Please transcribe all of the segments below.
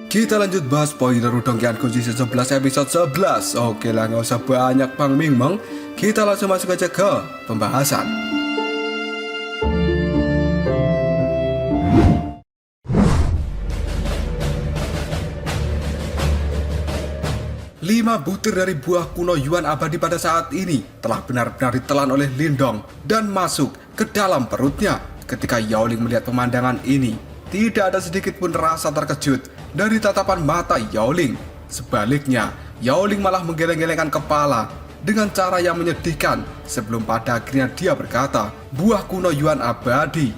Kita lanjut bahas spoiler Dongkian Kunci season 11 episode 11. Oke lah, nggak usah banyak Bang Mingmeng. Kita langsung masuk aja ke pembahasan. Lima butir dari buah kuno Yuan abadi pada saat ini telah benar-benar ditelan oleh Lindong dan masuk ke dalam perutnya. Ketika Yao Ling melihat pemandangan ini, tidak ada sedikit pun rasa terkejut dari tatapan mata Yao Ling. Sebaliknya, Yao Ling malah menggeleng-gelengkan kepala dengan cara yang menyedihkan sebelum pada akhirnya dia berkata, buah kuno Yuan abadi.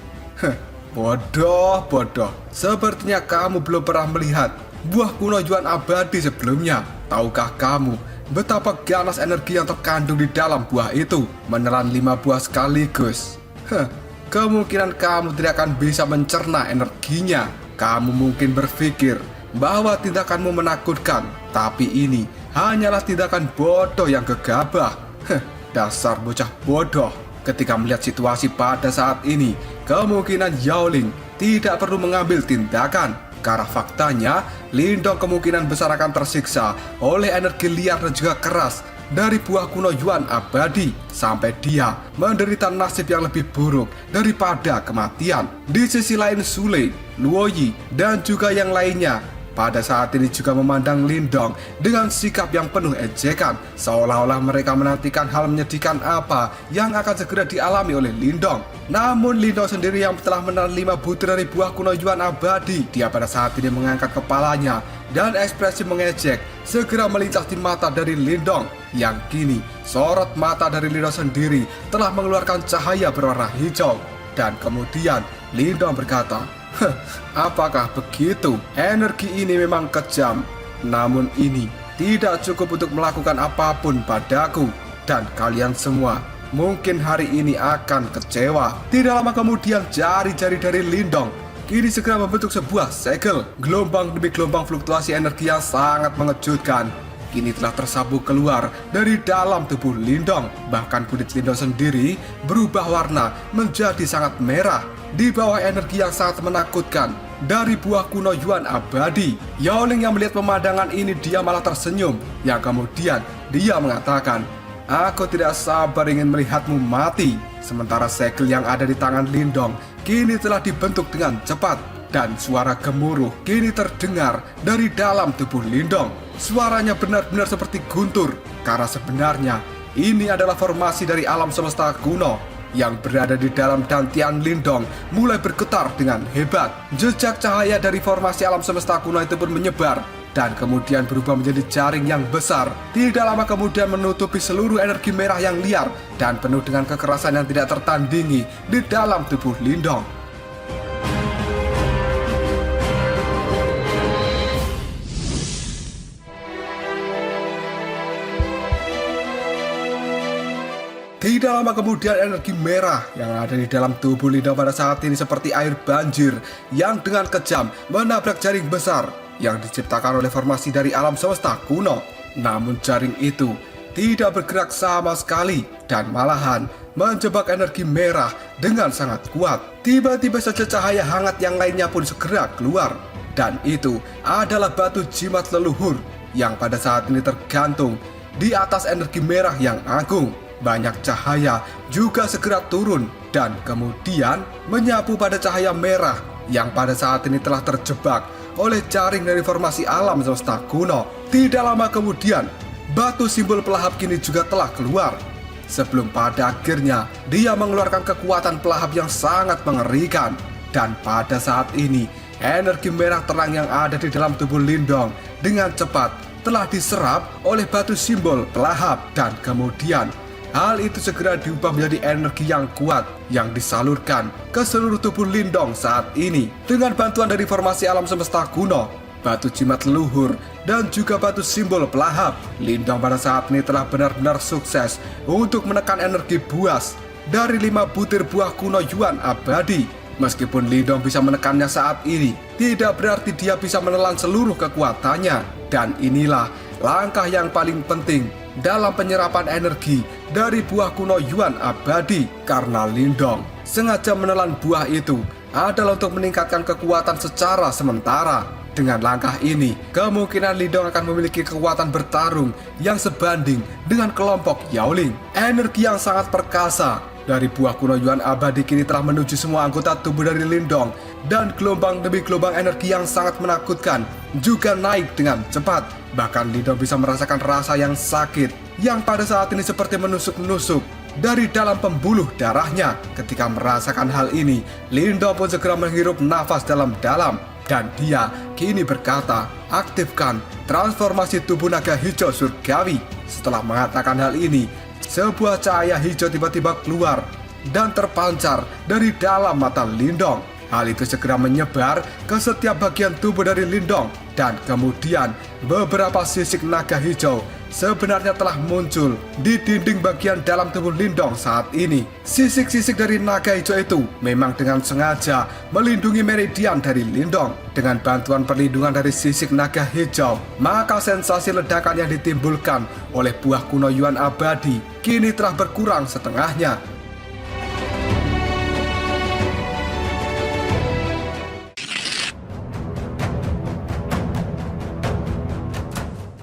Bodoh. Sepertinya kamu belum pernah melihat buah kuno Yuan abadi sebelumnya. Tahukah kamu betapa ganas energi yang terkandung di dalam buah itu? Menelan 5 buah sekaligus. Kemungkinan kamu tidak akan bisa mencerna energinya. Kamu mungkin berpikir bahwa tindakanmu menakutkan, tapi ini hanyalah tindakan bodoh yang gegabah. Dasar bocah bodoh. Ketika melihat situasi pada saat ini, kemungkinan Yao Ling tidak perlu mengambil tindakan. Karena faktanya, Lindong kemungkinan besar akan tersiksa oleh energi liar dan juga keras dari buah kuno Yuan abadi sampai dia menderita nasib yang lebih buruk daripada kematian. Di sisi lain, Sule, Luoyi, dan juga yang lainnya pada saat ini juga memandang Lindong dengan sikap yang penuh ejekan, seolah-olah mereka menantikan hal menyedihkan apa yang akan segera dialami oleh Lindong. Namun Lindong sendiri yang telah menelan 5 butir dari buah kuno Yuan abadi, dia pada saat ini mengangkat kepalanya dan ekspresi mengejek segera melintas di mata dari Lindong, yang kini sorot mata dari Lindong sendiri telah mengeluarkan cahaya berwarna hijau. Dan kemudian Lindong berkata, apakah begitu? Energi ini memang kejam, namun ini tidak cukup untuk melakukan apapun padaku. Dan kalian semua mungkin hari ini akan kecewa. Tidak lama kemudian jari-jari dari Lindong kini segera membentuk sebuah segel. Gelombang demi gelombang fluktuasi energi yang sangat mengejutkan kini telah tersabuk keluar dari dalam tubuh Lindong. Bahkan kulit Lindong sendiri berubah warna menjadi sangat merah di bawah energi yang sangat menakutkan dari buah kuno Yuan abadi. Yao Ling yang melihat pemandangan ini, dia malah tersenyum, yang kemudian dia mengatakan, aku tidak sabar ingin melihatmu mati. Sementara segel yang ada di tangan Lindong kini telah dibentuk dengan cepat, dan suara gemuruh kini terdengar dari dalam tubuh Lindong. Suaranya benar-benar seperti guntur, karena sebenarnya ini adalah formasi dari alam semesta kuno yang berada di dalam dantian Lindong mulai bergetar dengan hebat. Jejak cahaya dari formasi alam semesta kuno itu pun menyebar dan kemudian berubah menjadi jaring yang besar. Tidak lama kemudian menutupi seluruh energi merah yang liar dan penuh dengan kekerasan yang tidak tertandingi di dalam tubuh Lindong. Tidak lama kemudian energi merah yang ada di dalam tubuh Lindong pada saat ini seperti air banjir yang dengan kejam menabrak jaring besar yang diciptakan oleh formasi dari alam semesta kuno. Namun jaring itu tidak bergerak sama sekali dan malahan menjebak energi merah dengan sangat kuat. Tiba-tiba saja cahaya hangat yang lainnya pun segera keluar, dan itu adalah batu jimat leluhur yang pada saat ini tergantung di atas energi merah yang agung. Banyak cahaya juga segera turun dan kemudian menyapu pada cahaya merah yang pada saat ini telah terjebak oleh jaring dari formasi alam semesta kuno. Tidak lama kemudian, batu simbol pelahap kini juga telah keluar. Sebelum pada akhirnya dia mengeluarkan kekuatan pelahap yang sangat mengerikan. Dan pada saat ini, energi merah terang yang ada di dalam tubuh Lindong dengan cepat telah diserap oleh batu simbol pelahap. Dan kemudian hal itu segera diubah menjadi energi yang kuat yang disalurkan ke seluruh tubuh Lindong saat ini. Dengan bantuan dari formasi alam semesta kuno, batu jimat leluhur, dan juga batu simbol pelahap, Lindong pada saat ini telah benar-benar sukses untuk menekan energi buas dari 5 butir buah kuno Yuan abadi. Meskipun Lindong bisa menekannya saat ini, tidak berarti dia bisa menelan seluruh kekuatannya. Dan inilah langkah yang paling penting dalam penyerapan energi dari buah kuno Yuan abadi, karena Lindong sengaja menelan buah itu adalah untuk meningkatkan kekuatan secara sementara. Dengan langkah ini, kemungkinan Lindong akan memiliki kekuatan bertarung yang sebanding dengan kelompok Yaoling. Energi yang sangat perkasa dari buah kuno Yuan abadi kini telah menuju semua anggota tubuh dari Lindong, dan gelombang demi gelombang energi yang sangat menakutkan juga naik dengan cepat. Bahkan Lindong bisa merasakan rasa yang sakit yang pada saat ini seperti menusuk-nusuk dari dalam pembuluh darahnya. Ketika merasakan hal ini, Lindong pun segera menghirup nafas dalam-dalam. Dan dia kini berkata, aktifkan transformasi tubuh naga hijau surgawi. Setelah mengatakan hal ini, sebuah cahaya hijau tiba-tiba keluar dan terpancar dari dalam mata Lindong. Hal itu segera menyebar ke setiap bagian tubuh dari Lindong. Dan kemudian beberapa sisik naga hijau sebenarnya telah muncul di dinding bagian dalam tubuh Lindong saat ini. Sisik-sisik dari naga hijau itu memang dengan sengaja melindungi meridian dari Lindong. Dengan bantuan perlindungan dari sisik naga hijau, maka sensasi ledakan yang ditimbulkan oleh buah kuno Yuan abadi kini telah berkurang setengahnya.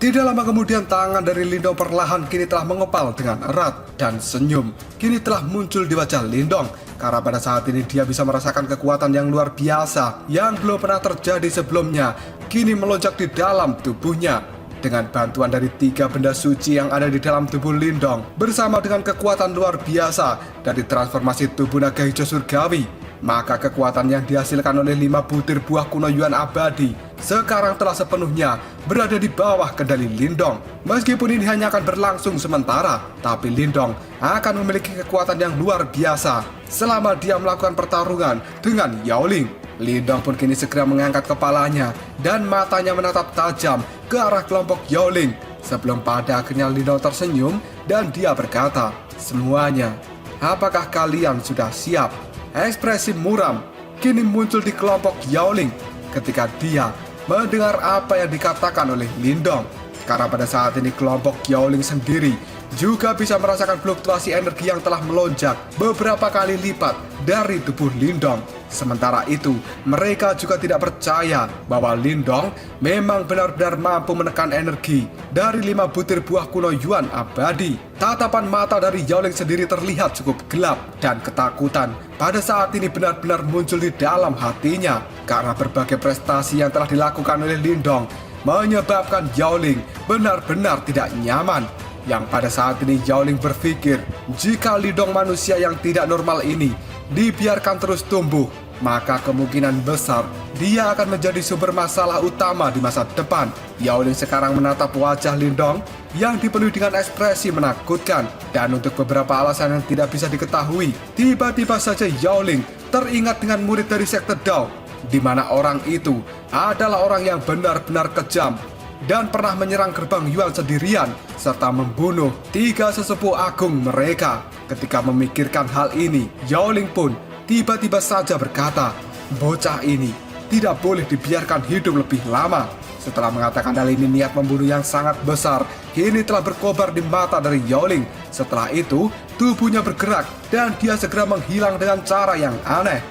Tidak lama kemudian tangan dari Lindong perlahan kini telah mengepal dengan erat, dan senyum kini telah muncul di wajah Lindong. Karena pada saat ini dia bisa merasakan kekuatan yang luar biasa yang belum pernah terjadi sebelumnya kini melonjak di dalam tubuhnya. Dengan bantuan dari 3 benda suci yang ada di dalam tubuh Lindong bersama dengan kekuatan luar biasa dari transformasi tubuh naga hijau surgawi, maka kekuatan yang dihasilkan oleh 5 butir buah kuno Yuan abadi sekarang telah sepenuhnya berada di bawah kendali Lindong. Meskipun ini hanya akan berlangsung sementara, tapi Lindong akan memiliki kekuatan yang luar biasa selama dia melakukan pertarungan dengan Yaoling. Lindong pun kini segera mengangkat kepalanya dan matanya menatap tajam ke arah kelompok Yaoling. Sebelum pada akhirnya Lindong tersenyum dan dia berkata, "Semuanya, apakah kalian sudah siap?" Ekspresi muram kini muncul di kelompok Yaoling ketika dia mendengar apa yang dikatakan oleh Lindong. Karena pada saat ini kelompok Yaoling sendiri juga bisa merasakan fluktuasi energi yang telah melonjak beberapa kali lipat dari tubuh Lindong. Sementara itu, mereka juga tidak percaya bahwa Lindong memang benar-benar mampu menekan energi dari 5 butir buah kuno Yuan abadi. Tatapan mata dari Yaoling sendiri terlihat cukup gelap, dan ketakutan pada saat ini benar-benar muncul di dalam hatinya. Karena berbagai prestasi yang telah dilakukan oleh Lindong menyebabkan Yaoling benar-benar tidak nyaman. Yang pada saat ini Yaoling berpikir, jika Lindong manusia yang tidak normal ini dibiarkan terus tumbuh, maka kemungkinan besar dia akan menjadi sumber masalah utama di masa depan. Yaoling sekarang menatap wajah Lindong yang dipenuhi dengan ekspresi menakutkan. Dan untuk beberapa alasan yang tidak bisa diketahui, tiba-tiba saja Yaoling teringat dengan murid dari sekte Dao, di mana orang itu adalah orang yang benar-benar kejam dan pernah menyerang gerbang Yuan sendirian serta membunuh 3 sesepuh agung mereka. Ketika memikirkan hal ini, Yaoling pun tiba-tiba saja berkata, bocah ini tidak boleh dibiarkan hidup lebih lama. Setelah mengatakan hal ini, niat membunuh yang sangat besar kini telah berkobar di mata dari Yaoling. Setelah itu, tubuhnya bergerak dan dia segera menghilang dengan cara yang aneh.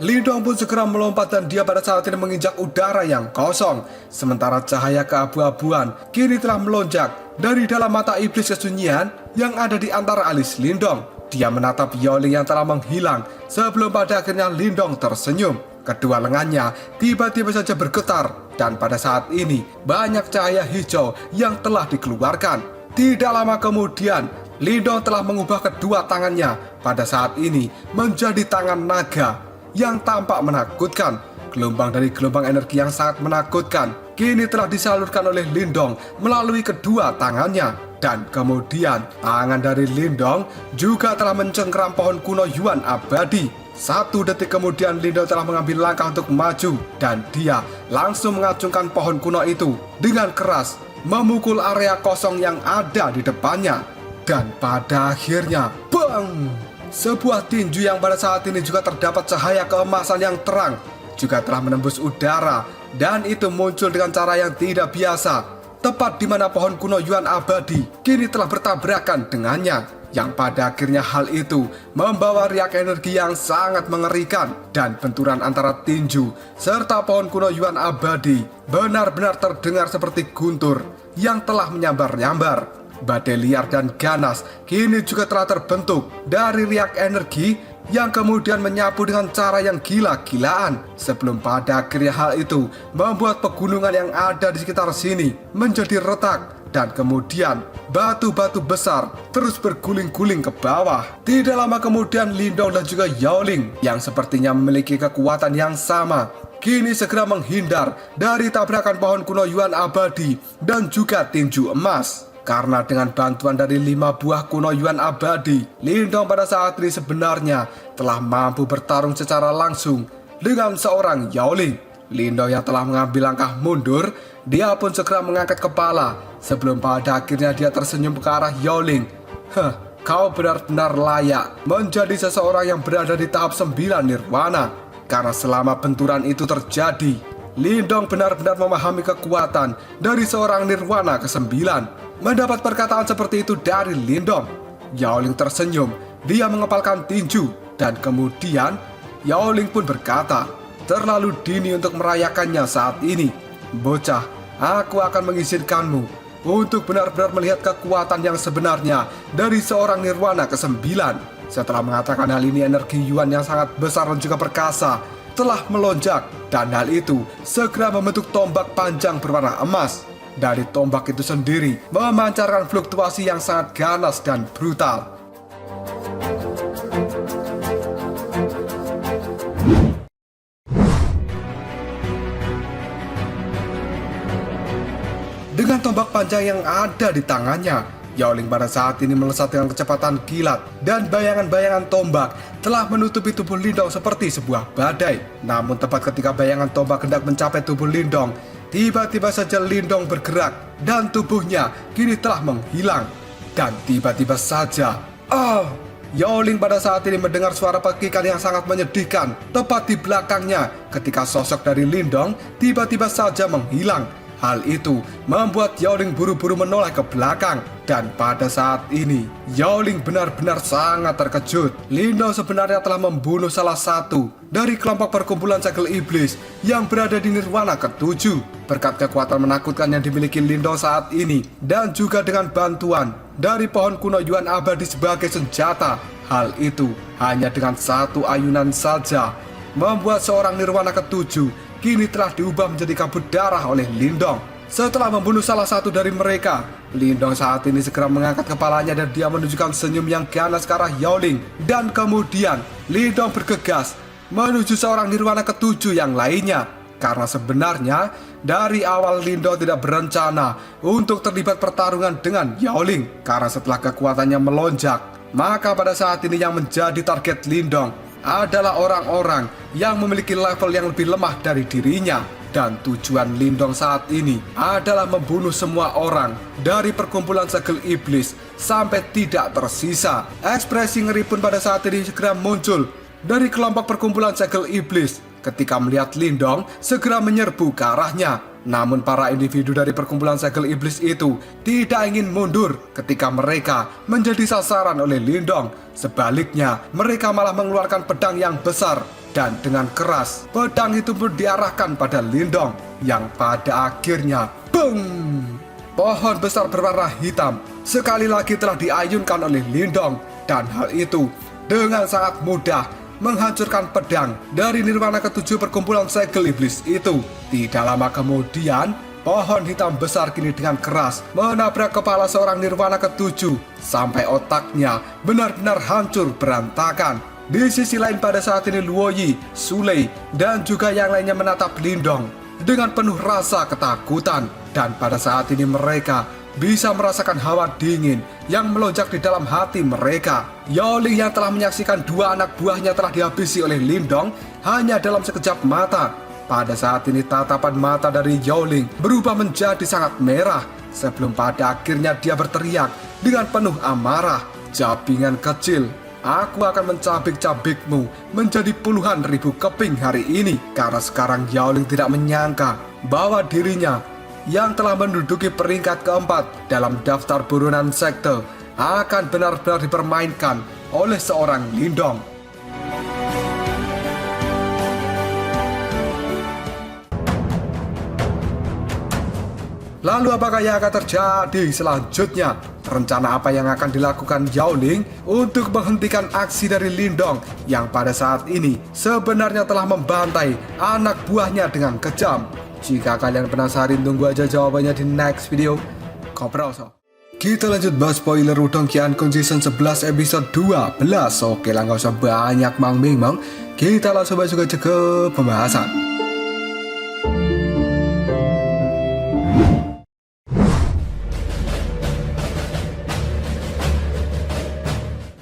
Lindong pun segera melompat dan dia pada saat ini menginjak udara yang kosong. Sementara cahaya keabu-abuan kini telah melonjak dari dalam mata iblis kesunyian yang ada di antara alis Lindong. Dia menatap Yaoling yang telah menghilang sebelum pada akhirnya Lindong tersenyum. Kedua lengannya tiba-tiba saja bergetar dan pada saat ini banyak cahaya hijau yang telah dikeluarkan. Tidak lama kemudian, Lindong telah mengubah kedua tangannya pada saat ini menjadi tangan naga yang tampak menakutkan. Gelombang dari gelombang energi yang sangat menakutkan kini telah disalurkan oleh Lindong melalui kedua tangannya. Dan kemudian tangan dari Lindong juga telah mencengkeram pohon kuno Yuan abadi. 1 detik kemudian Lindong telah mengambil langkah untuk maju dan dia langsung mengacungkan pohon kuno itu dengan keras, memukul area kosong yang ada di depannya. Dan pada akhirnya, bang! Sebuah tinju yang pada saat ini juga terdapat cahaya keemasan yang terang juga telah menembus udara, dan itu muncul dengan cara yang tidak biasa. tepat di mana pohon kuno Yuan abadi kini telah bertabrakan dengannya, yang pada akhirnya hal itu membawa riak energi yang sangat mengerikan, dan benturan antara tinju serta pohon kuno Yuan abadi benar-benar terdengar seperti guntur yang telah menyambar-nyambar. Badai liar dan ganas kini juga telah terbentuk dari riak energi yang kemudian menyapu dengan cara yang gila-gilaan, sebelum pada akhirnya hal itu membuat pegunungan yang ada di sekitar sini menjadi retak, dan kemudian batu-batu besar terus berguling-guling ke bawah. Tidak lama kemudian Lindong dan juga Yaoling yang sepertinya memiliki kekuatan yang sama kini segera menghindar dari tabrakan pohon kuno Yuan abadi dan juga tinju emas. Karena dengan bantuan dari 5 buah kuno Yuan abadi, Lindong pada saat ini sebenarnya telah mampu bertarung secara langsung dengan seorang Yaoling. Lindong yang telah mengambil langkah mundur, dia pun segera mengangkat kepala sebelum pada akhirnya dia tersenyum ke arah Yaoling. Kau benar-benar layak menjadi seseorang yang berada di tahap 9 nirwana. Karena selama benturan itu terjadi, Lindong benar-benar memahami kekuatan dari seorang nirwana ke-9. Mendapat perkataan seperti itu dari Lindong, Yaoling tersenyum. Dia mengepalkan tinju, dan kemudian Yaoling pun berkata, terlalu dini untuk merayakannya saat ini. Bocah, aku akan mengizinkanmu untuk benar-benar melihat kekuatan yang sebenarnya dari seorang nirwana ke-9. Setelah mengatakan hal ini, energi Yuan yang sangat besar dan juga perkasa telah melonjak, dan hal itu segera membentuk tombak panjang berwarna emas. Dari tombak itu sendiri memancarkan fluktuasi yang sangat ganas dan brutal. Dengan tombak panjang yang ada di tangannya, Yaoling pada saat ini melesat dengan kecepatan kilat, dan bayangan-bayangan tombak telah menutupi tubuh Lindong seperti sebuah badai. Namun tepat ketika bayangan tombak hendak mencapai tubuh Lindong, tiba-tiba saja Lindong bergerak dan tubuhnya kini telah menghilang. Dan tiba-tiba saja, Yaoling pada saat ini mendengar suara pekikan yang sangat menyedihkan tepat di belakangnya ketika sosok dari Lindong tiba-tiba saja menghilang. Hal itu membuat Yaoling buru-buru menoleh ke belakang, dan pada saat ini Yaoling benar-benar sangat terkejut. Lindong sebenarnya telah membunuh salah satu dari kelompok perkumpulan segel iblis yang berada di nirwana ke-7. Berkat kekuatan menakutkan yang dimiliki Lindong saat ini, dan juga dengan bantuan dari pohon kuno Yuan abadi sebagai senjata, hal itu hanya dengan satu ayunan saja membuat seorang nirwana ke-7 kini telah diubah menjadi kabut darah oleh Lindong. Setelah membunuh salah satu dari mereka, Lindong saat ini segera mengangkat kepalanya dan dia menunjukkan senyum yang ganas ke arah Yaoling. Dan kemudian Lindong bergegas menuju seorang nirwana ke-7 yang lainnya. Karena sebenarnya dari awal Lindong tidak berencana untuk terlibat pertarungan dengan Yaoling. Karena setelah kekuatannya melonjak, maka pada saat ini yang menjadi target Lindong adalah orang-orang yang memiliki level yang lebih lemah dari dirinya. Dan tujuan Lindong saat ini adalah membunuh semua orang dari perkumpulan segel iblis sampai tidak tersisa. Ekspresi ngeri pun pada saat ini segera muncul dari kelompok perkumpulan segel iblis ketika melihat Lindong segera menyerbu ke arahnya. Namun para individu dari perkumpulan segel iblis itu tidak ingin mundur ketika mereka menjadi sasaran oleh Lindong. Sebaliknya, mereka malah mengeluarkan pedang yang besar, dan dengan keras pedang itu pun diarahkan pada Lindong, yang pada akhirnya BOOM! Pohon besar berwarna hitam sekali lagi telah diayunkan oleh Lindong, dan hal itu dengan sangat mudah menghancurkan pedang dari nirwana ke-7 perkumpulan segel iblis itu. Tidak lama kemudian, pohon hitam besar kini dengan keras menabrak kepala seorang nirwana ke-7 sampai otaknya benar-benar hancur berantakan. Di sisi lain pada saat ini Luoyi, Sulei, dan juga yang lainnya menatap Lindong dengan penuh rasa ketakutan. Dan pada saat ini mereka bisa merasakan hawa dingin yang melonjak di dalam hati mereka. Yaoling yang telah menyaksikan 2 anak buahnya telah dihabisi oleh Lindong hanya dalam sekejap mata. Pada saat ini tatapan mata dari Yaoling berubah menjadi sangat merah, sebelum pada akhirnya dia berteriak dengan penuh amarah, "Cabingan kecil, aku akan mencabik-cabikmu menjadi puluhan ribu keping hari ini." Karena sekarang Yaoling tidak menyangka bahwa dirinya yang telah menduduki peringkat keempat dalam daftar buronan sekte akan benar-benar dipermainkan oleh seorang Lindong. Lalu apakah yang akan terjadi selanjutnya? Rencana apa yang akan dilakukan Yao Ling untuk menghentikan aksi dari Lindong yang pada saat ini sebenarnya telah membantai anak buahnya dengan kejam? Jika kalian penasaran, tunggu aja jawabannya di next video. Koprol. Kita lanjut bahas spoiler Wudong Qiankun season 11 episode 12. Oke lah, gak usah banyak mang-ming-mang. Kita langsung masuk aja ke pembahasan.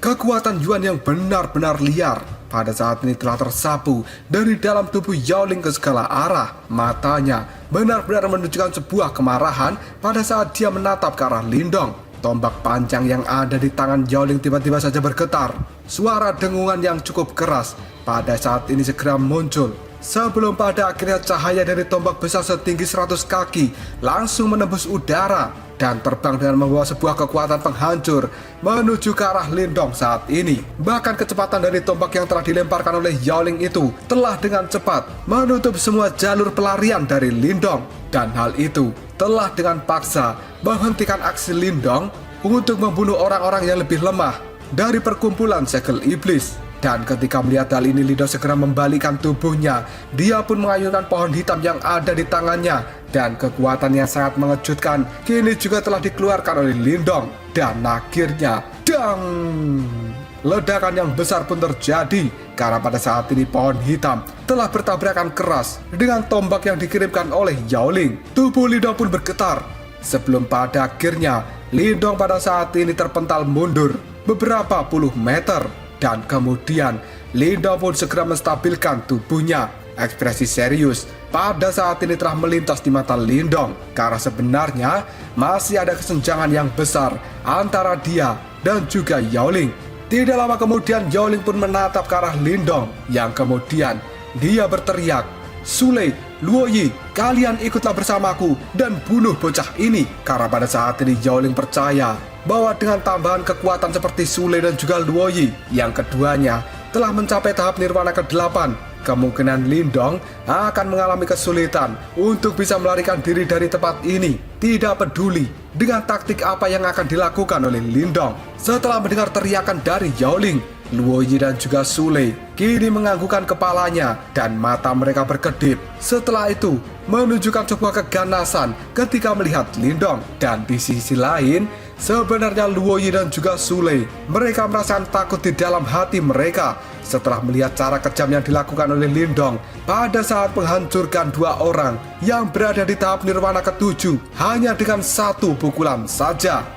Kekuatan Yuan yang benar-benar liar pada saat ini telah tersapu dari dalam tubuh Yao Ling ke segala arah. Matanya benar-benar menunjukkan sebuah kemarahan pada saat dia menatap ke arah Lindong. Tombak panjang yang ada di tangan Yao Ling tiba-tiba saja bergetar. Suara dengungan yang cukup keras pada saat ini segera muncul. Sebelum pada akhirnya cahaya dari tombak besar setinggi 100 kaki langsung menembus udara dan terbang dengan membawa sebuah kekuatan penghancur menuju ke arah Lindong saat ini. Bahkan kecepatan dari tombak yang telah dilemparkan oleh Yao Ling itu telah dengan cepat menutup semua jalur pelarian dari Lindong. Dan hal itu telah dengan paksa menghentikan aksi Lindong untuk membunuh orang-orang yang lebih lemah dari perkumpulan segel iblis. Dan ketika melihat hal ini, Lindong segera membalikkan tubuhnya. Dia pun mengayunkan pohon hitam yang ada di tangannya. Dan kekuatan yang sangat mengejutkan kini juga telah dikeluarkan oleh Lindong. Dan akhirnya, dang! Ledakan yang besar pun terjadi. Karena pada saat ini pohon hitam telah bertabrakan keras dengan tombak yang dikirimkan oleh Yao Ling. Tubuh Lindong pun bergetar. Sebelum pada akhirnya, Lindong pada saat ini terpental mundur beberapa puluh meter. Dan kemudian Lindong pun segera menstabilkan tubuhnya. Ekspresi serius pada saat ini telah melintas di mata Lindong, karena sebenarnya masih ada kesenjangan yang besar antara dia dan juga Yao Ling. Tidak lama kemudian Yao Ling pun menatap ke arah Lindong, yang kemudian dia berteriak, "Sule, Luoyi, kalian ikutlah bersamaku dan bunuh bocah ini." Karena pada saat ini Yao Ling percaya bahwa dengan tambahan kekuatan seperti Sule dan juga Luoyi, yang keduanya telah mencapai tahap nirwana ke-8, kemungkinan Lindong akan mengalami kesulitan untuk bisa melarikan diri dari tempat ini. Tidak peduli dengan taktik apa yang akan dilakukan oleh Lindong. Setelah mendengar teriakan dari Yao Ling, Luoyi dan juga Sule kini menganggukkan kepalanya dan mata mereka berkedip. Setelah itu menunjukkan sebuah keganasan ketika melihat Lindong. Dan di sisi lain, sebenarnya Luoyi dan juga Sule mereka merasakan takut di dalam hati mereka setelah melihat cara kejam yang dilakukan oleh Lindong pada saat menghancurkan dua orang yang berada di tahap nirwana ke-7 hanya dengan satu pukulan saja.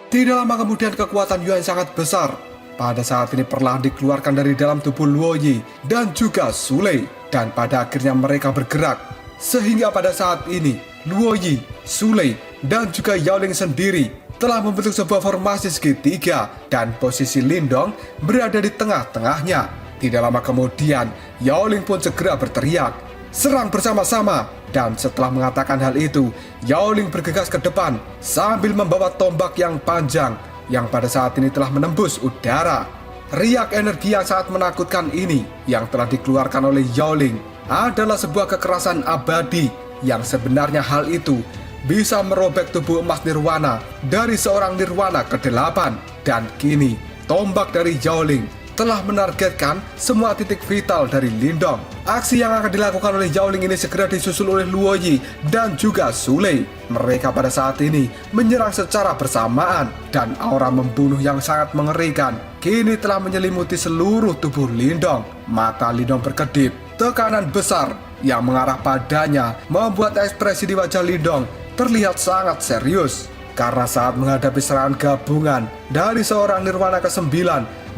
Tidak lama kemudian kekuatan Yuan sangat besar pada saat ini perlahan dikeluarkan dari dalam tubuh Luoyi dan juga Sule. Dan pada akhirnya mereka bergerak. Sehingga pada saat ini Luoyi, Sule, dan juga Yao Ling sendiri telah membentuk sebuah formasi segitiga. Dan posisi Lindong berada di tengah-tengahnya. Tidak lama kemudian Yao Ling pun segera berteriak, "Serang bersama-sama!" Dan setelah mengatakan hal itu, Yao Ling bergegas ke depan sambil membawa tombak yang panjang yang pada saat ini telah menembus udara. Riak energi yang sangat menakutkan ini yang telah dikeluarkan oleh Yao Ling adalah sebuah kekerasan abadi yang sebenarnya hal itu bisa merobek tubuh emas nirwana dari seorang nirwana ke-8. Dan kini tombak dari Yao Ling telah menargetkan semua titik vital dari Lindong. Aksi yang akan dilakukan oleh Yao Ling ini segera disusul oleh Luoyi dan juga Sule. Mereka pada saat ini menyerang secara bersamaan dan aura membunuh yang sangat mengerikan kini telah menyelimuti seluruh tubuh Lindong. Mata Lindong berkedip, tekanan besar yang mengarah padanya membuat ekspresi di wajah Lindong terlihat sangat serius. Karena saat menghadapi serangan gabungan dari seorang nirwana ke-9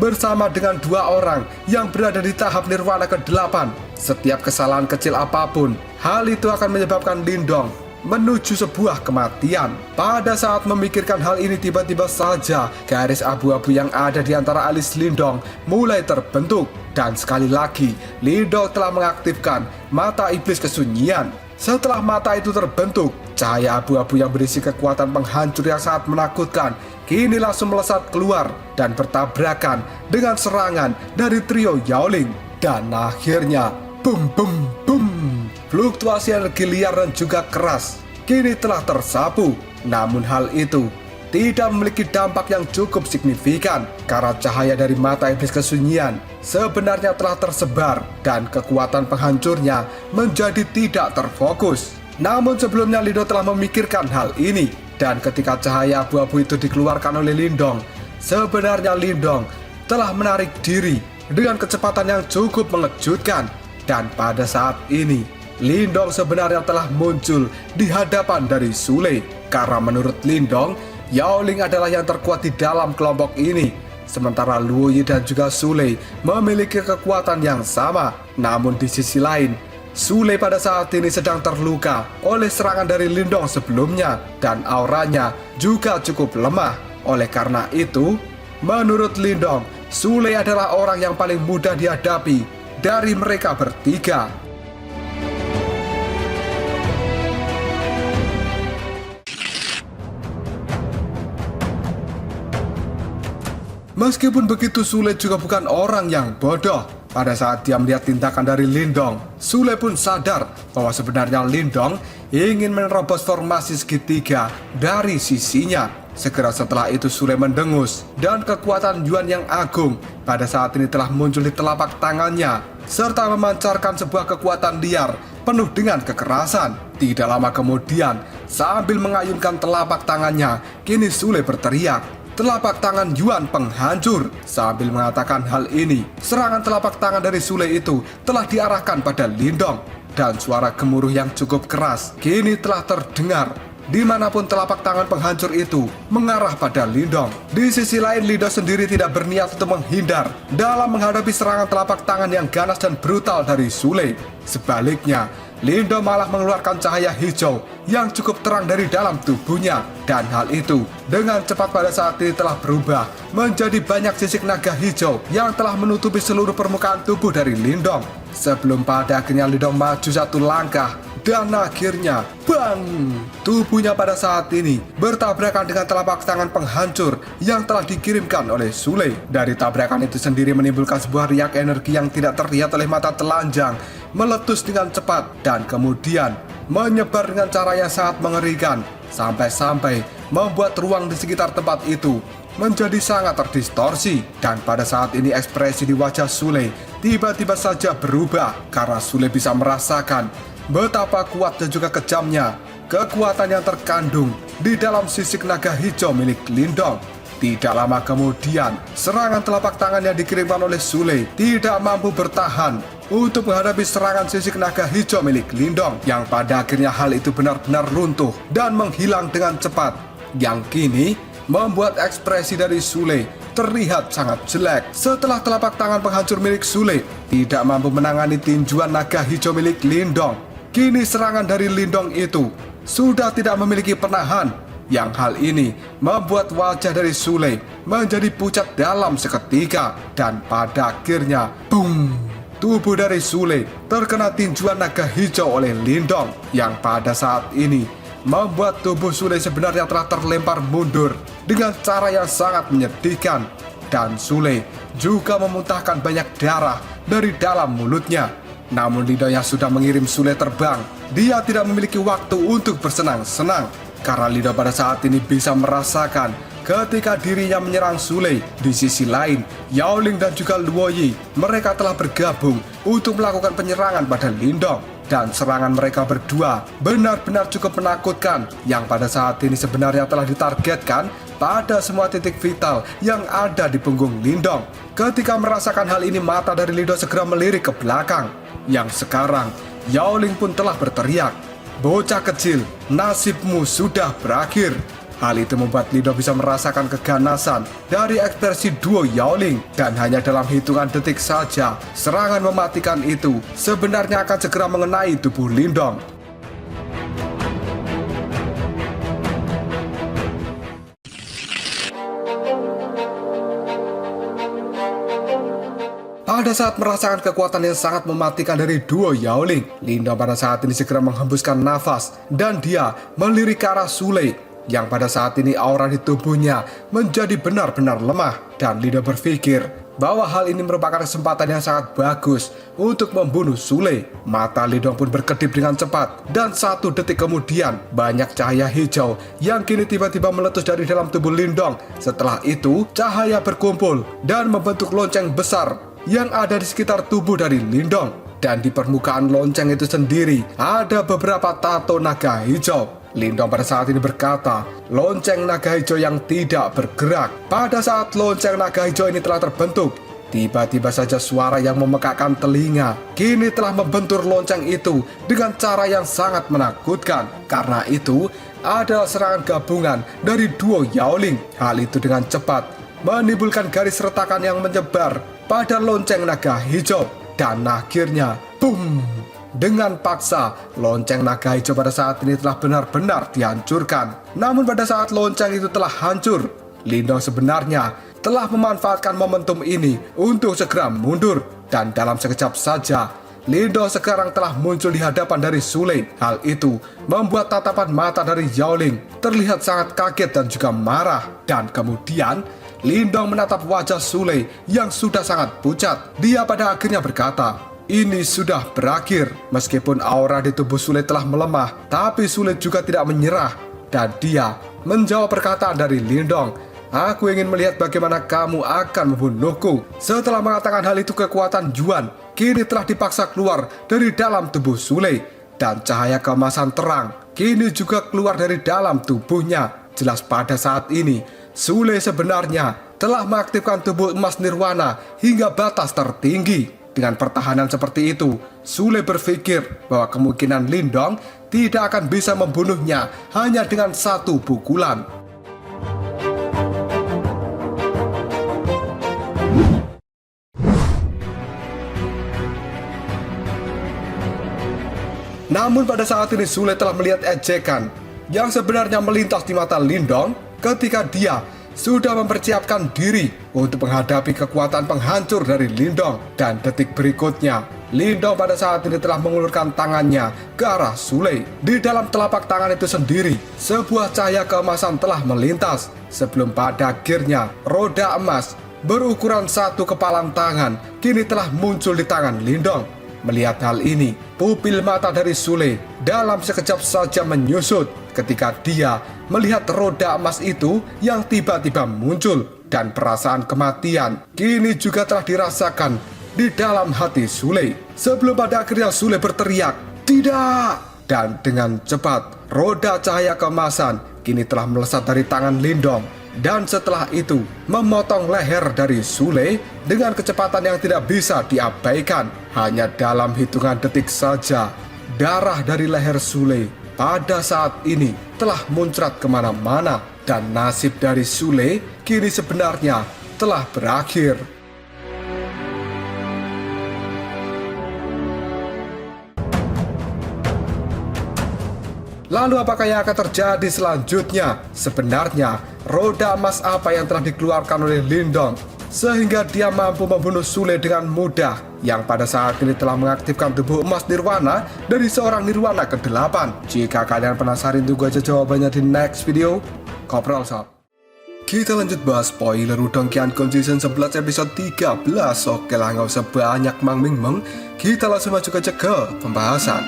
bersama dengan dua orang yang berada di tahap nirwana ke-8, setiap kesalahan kecil apapun, hal itu akan menyebabkan Lindong menuju sebuah kematian. Pada saat memikirkan hal ini, tiba-tiba saja garis abu-abu yang ada di antara alis Lindong mulai terbentuk. Dan sekali lagi, Lindong telah mengaktifkan mata iblis kesunyian. Setelah mata itu terbentuk, cahaya abu-abu yang berisi kekuatan penghancur yang sangat menakutkan kini langsung melesat keluar dan bertabrakan dengan serangan dari trio Yaoling. Dan akhirnya, bum bum bum, fluktuasi energi liar dan juga keras kini telah tersapu. Namun hal itu tidak memiliki dampak yang cukup signifikan karena cahaya dari mata iblis kesunyian sebenarnya telah tersebar dan kekuatan penghancurnya menjadi tidak terfokus. Namun sebelumnya Lindong telah memikirkan hal ini, dan ketika cahaya abu-abu itu dikeluarkan oleh Lindong, sebenarnya Lindong telah menarik diri dengan kecepatan yang cukup mengejutkan. Dan pada saat ini Lindong sebenarnya telah muncul di hadapan dari Sule, karena menurut Lindong, Yaoling adalah yang terkuat di dalam kelompok ini, sementara Luo Yi dan juga Sule memiliki kekuatan yang sama. Namun di sisi lain, Sule pada saat ini sedang terluka oleh serangan dari Lindong sebelumnya, dan auranya juga cukup lemah. Oleh karena itu, menurut Lindong, Sule adalah orang yang paling mudah dihadapi dari mereka bertiga. Meskipun begitu, Sule juga bukan orang yang bodoh. Pada saat dia melihat tindakan dari Lindong, Sule pun sadar bahwa sebenarnya Lindong ingin menerobos formasi segitiga dari sisinya. Segera setelah itu Sule mendengus, dan kekuatan Yuan yang agung pada saat ini telah muncul di telapak tangannya, serta memancarkan sebuah kekuatan liar penuh dengan kekerasan. Tidak lama kemudian, sambil mengayunkan telapak tangannya, kini Sule berteriak, "Telapak tangan Yuan penghancur." Sambil mengatakan hal ini, serangan telapak tangan dari Sule itu telah diarahkan pada Lindong, dan suara gemuruh yang cukup keras kini telah terdengar dimanapun telapak tangan penghancur itu mengarah pada Lindong. Di sisi lain, Lindong sendiri tidak berniat untuk menghindar dalam menghadapi serangan telapak tangan yang ganas dan brutal dari Sule. Sebaliknya, Lindong malah mengeluarkan cahaya hijau yang cukup terang dari dalam tubuhnya, dan hal itu dengan cepat pada saat ini telah berubah menjadi banyak sisik naga hijau yang telah menutupi seluruh permukaan tubuh dari Lindong. Sebelum pada akhirnya Lindong maju satu langkah, dan akhirnya bang! Tubuhnya pada saat ini bertabrakan dengan telapak tangan penghancur yang telah dikirimkan oleh Sule. Dari tabrakan itu sendiri menimbulkan sebuah riak energi yang tidak terlihat oleh mata telanjang, meletus dengan cepat dan kemudian menyebar dengan cara yang sangat mengerikan, sampai-sampai membuat ruang di sekitar tempat itu menjadi sangat terdistorsi. Dan pada saat ini ekspresi di wajah Sule tiba-tiba saja berubah, karena Sule bisa merasakan betapa kuat dan juga kejamnya kekuatan yang terkandung di dalam sisik naga hijau milik Lindong. Tidak lama kemudian, serangan telapak tangan yang dikirimkan oleh Sule tidak mampu bertahan untuk menghadapi serangan sisik naga hijau milik Lindong, yang pada akhirnya hal itu benar-benar runtuh dan menghilang dengan cepat, yang kini membuat ekspresi dari Sule terlihat sangat jelek. Setelah telapak tangan penghancur milik Sule tidak mampu menangani tinjuan naga hijau milik Lindong, kini serangan dari Lindong itu sudah tidak memiliki penahan, yang hal ini membuat wajah dari Sule menjadi pucat dalam seketika, dan pada akhirnya boom, tubuh dari Sule terkena tinjuan naga hijau oleh Lindong, yang pada saat ini membuat tubuh Sule sebenarnya telah terlempar mundur dengan cara yang sangat menyedihkan, dan Sule juga memuntahkan banyak darah dari dalam mulutnya. Namun Lindong yang sudah mengirim Sule terbang, dia tidak memiliki waktu untuk bersenang-senang, karena Lindong pada saat ini bisa merasakan ketika dirinya menyerang Sule. Di sisi lain, Yaoling dan juga Luo Yi, mereka telah bergabung untuk melakukan penyerangan pada Lindong, dan serangan mereka berdua benar-benar cukup menakutkan, yang pada saat ini sebenarnya telah ditargetkan pada semua titik vital yang ada di punggung Lindong. Ketika merasakan hal ini, mata dari Lindong segera melirik ke belakang, yang sekarang Yaoling pun telah berteriak, "Bocah kecil, nasibmu sudah berakhir." Hal itu membuat Lindong bisa merasakan keganasan dari ekspresi duo Yaoling, dan hanya dalam hitungan detik saja serangan mematikan itu sebenarnya akan segera mengenai tubuh Lindong. Pada saat merasakan kekuatan yang sangat mematikan dari duo Yaoling, Lindong pada saat ini segera menghembuskan nafas dan dia melirik ke arah Sule, yang pada saat ini aura di tubuhnya menjadi benar-benar lemah. Dan Lindong berpikir bahwa hal ini merupakan kesempatan yang sangat bagus untuk membunuh Sule. Mata Lindong pun berkedip dengan cepat, dan 1 detik kemudian banyak cahaya hijau yang kini tiba-tiba meletus dari dalam tubuh Lindong. Setelah itu cahaya berkumpul dan membentuk lonceng besar yang ada di sekitar tubuh dari Lindong. Dan di permukaan lonceng itu sendiri ada beberapa tato naga hijau. Lindong pada saat ini berkata, lonceng naga hijau yang tidak bergerak. Pada saat lonceng naga hijau ini telah terbentuk, tiba-tiba saja suara yang memekakkan telinga kini telah membentur lonceng itu dengan cara yang sangat menakutkan. Karena itu adalah serangan gabungan dari duo Yaoling. Hal itu dengan cepat menimbulkan garis retakan yang menyebar pada lonceng naga hijau. Dan akhirnya, boom! Dengan paksa, lonceng naga hijau pada saat ini telah benar-benar dihancurkan. Namun pada saat lonceng itu telah hancur, Lindong sebenarnya telah memanfaatkan momentum ini untuk segera mundur. Dan dalam sekejap saja, Lindong sekarang telah muncul di hadapan dari Sule. Hal itu membuat tatapan mata dari Yaoling terlihat sangat kaget dan juga marah. Dan kemudian Lindong menatap wajah Sule yang sudah sangat pucat. Dia pada akhirnya berkata, ini sudah berakhir. Meskipun aura di tubuh Sule telah melemah, tapi Sule juga tidak menyerah. Dan dia menjawab perkataan dari Lindong, aku ingin melihat bagaimana kamu akan membunuhku. Setelah mengatakan hal itu, kekuatan Juan kini telah dipaksa keluar dari dalam tubuh Sule. Dan cahaya keemasan terang kini juga keluar dari dalam tubuhnya. Jelas pada saat ini Sule sebenarnya telah mengaktifkan tubuh emas nirwana hingga batas tertinggi. Dengan pertahanan seperti itu, Sule berpikir bahwa kemungkinan Lindong tidak akan bisa membunuhnya hanya dengan 1 pukulan. Namun pada saat ini Sule telah melihat ejekan yang sebenarnya melintas di mata Lindong ketika dia sudah mempersiapkan diri untuk menghadapi kekuatan penghancur dari Lindong. Dan detik berikutnya, Lindong pada saat ini telah mengulurkan tangannya ke arah Sule. Di dalam telapak tangan itu sendiri, sebuah cahaya keemasan telah melintas. Sebelum pada akhirnya, roda emas berukuran 1 kepalan tangan kini telah muncul di tangan Lindong. Melihat hal ini, pupil mata dari Sule dalam sekejap saja menyusut ketika dia melihat roda emas itu yang tiba-tiba muncul. Dan perasaan kematian kini juga telah dirasakan di dalam hati Sule. Sebelum pada akhirnya Sule berteriak, tidak! Dan dengan cepat, roda cahaya keemasan kini telah melesat dari tangan Lindong. Dan setelah itu, memotong leher dari Sule dengan kecepatan yang tidak bisa diabaikan. Hanya dalam hitungan detik saja, darah dari leher Sule pada saat ini telah muncrat kemana-mana. Dan nasib dari Sule kini sebenarnya telah berakhir. Lalu apakah yang akan terjadi selanjutnya? Sebenarnya, roda emas apa yang telah dikeluarkan oleh Lindong sehingga dia mampu membunuh Sule dengan mudah, yang pada saat ini telah mengaktifkan tubuh emas nirwana dari seorang nirwana ke-8? Jika kalian penasaran, tunggu aja jawabannya di next video. Koprol Sob. Kita lanjut bahas spoiler Udon Kyankun Season 11 episode 13. Oke lah, nggak usah banyak mang-ming-meng, kita langsung masuk aja ke pembahasan.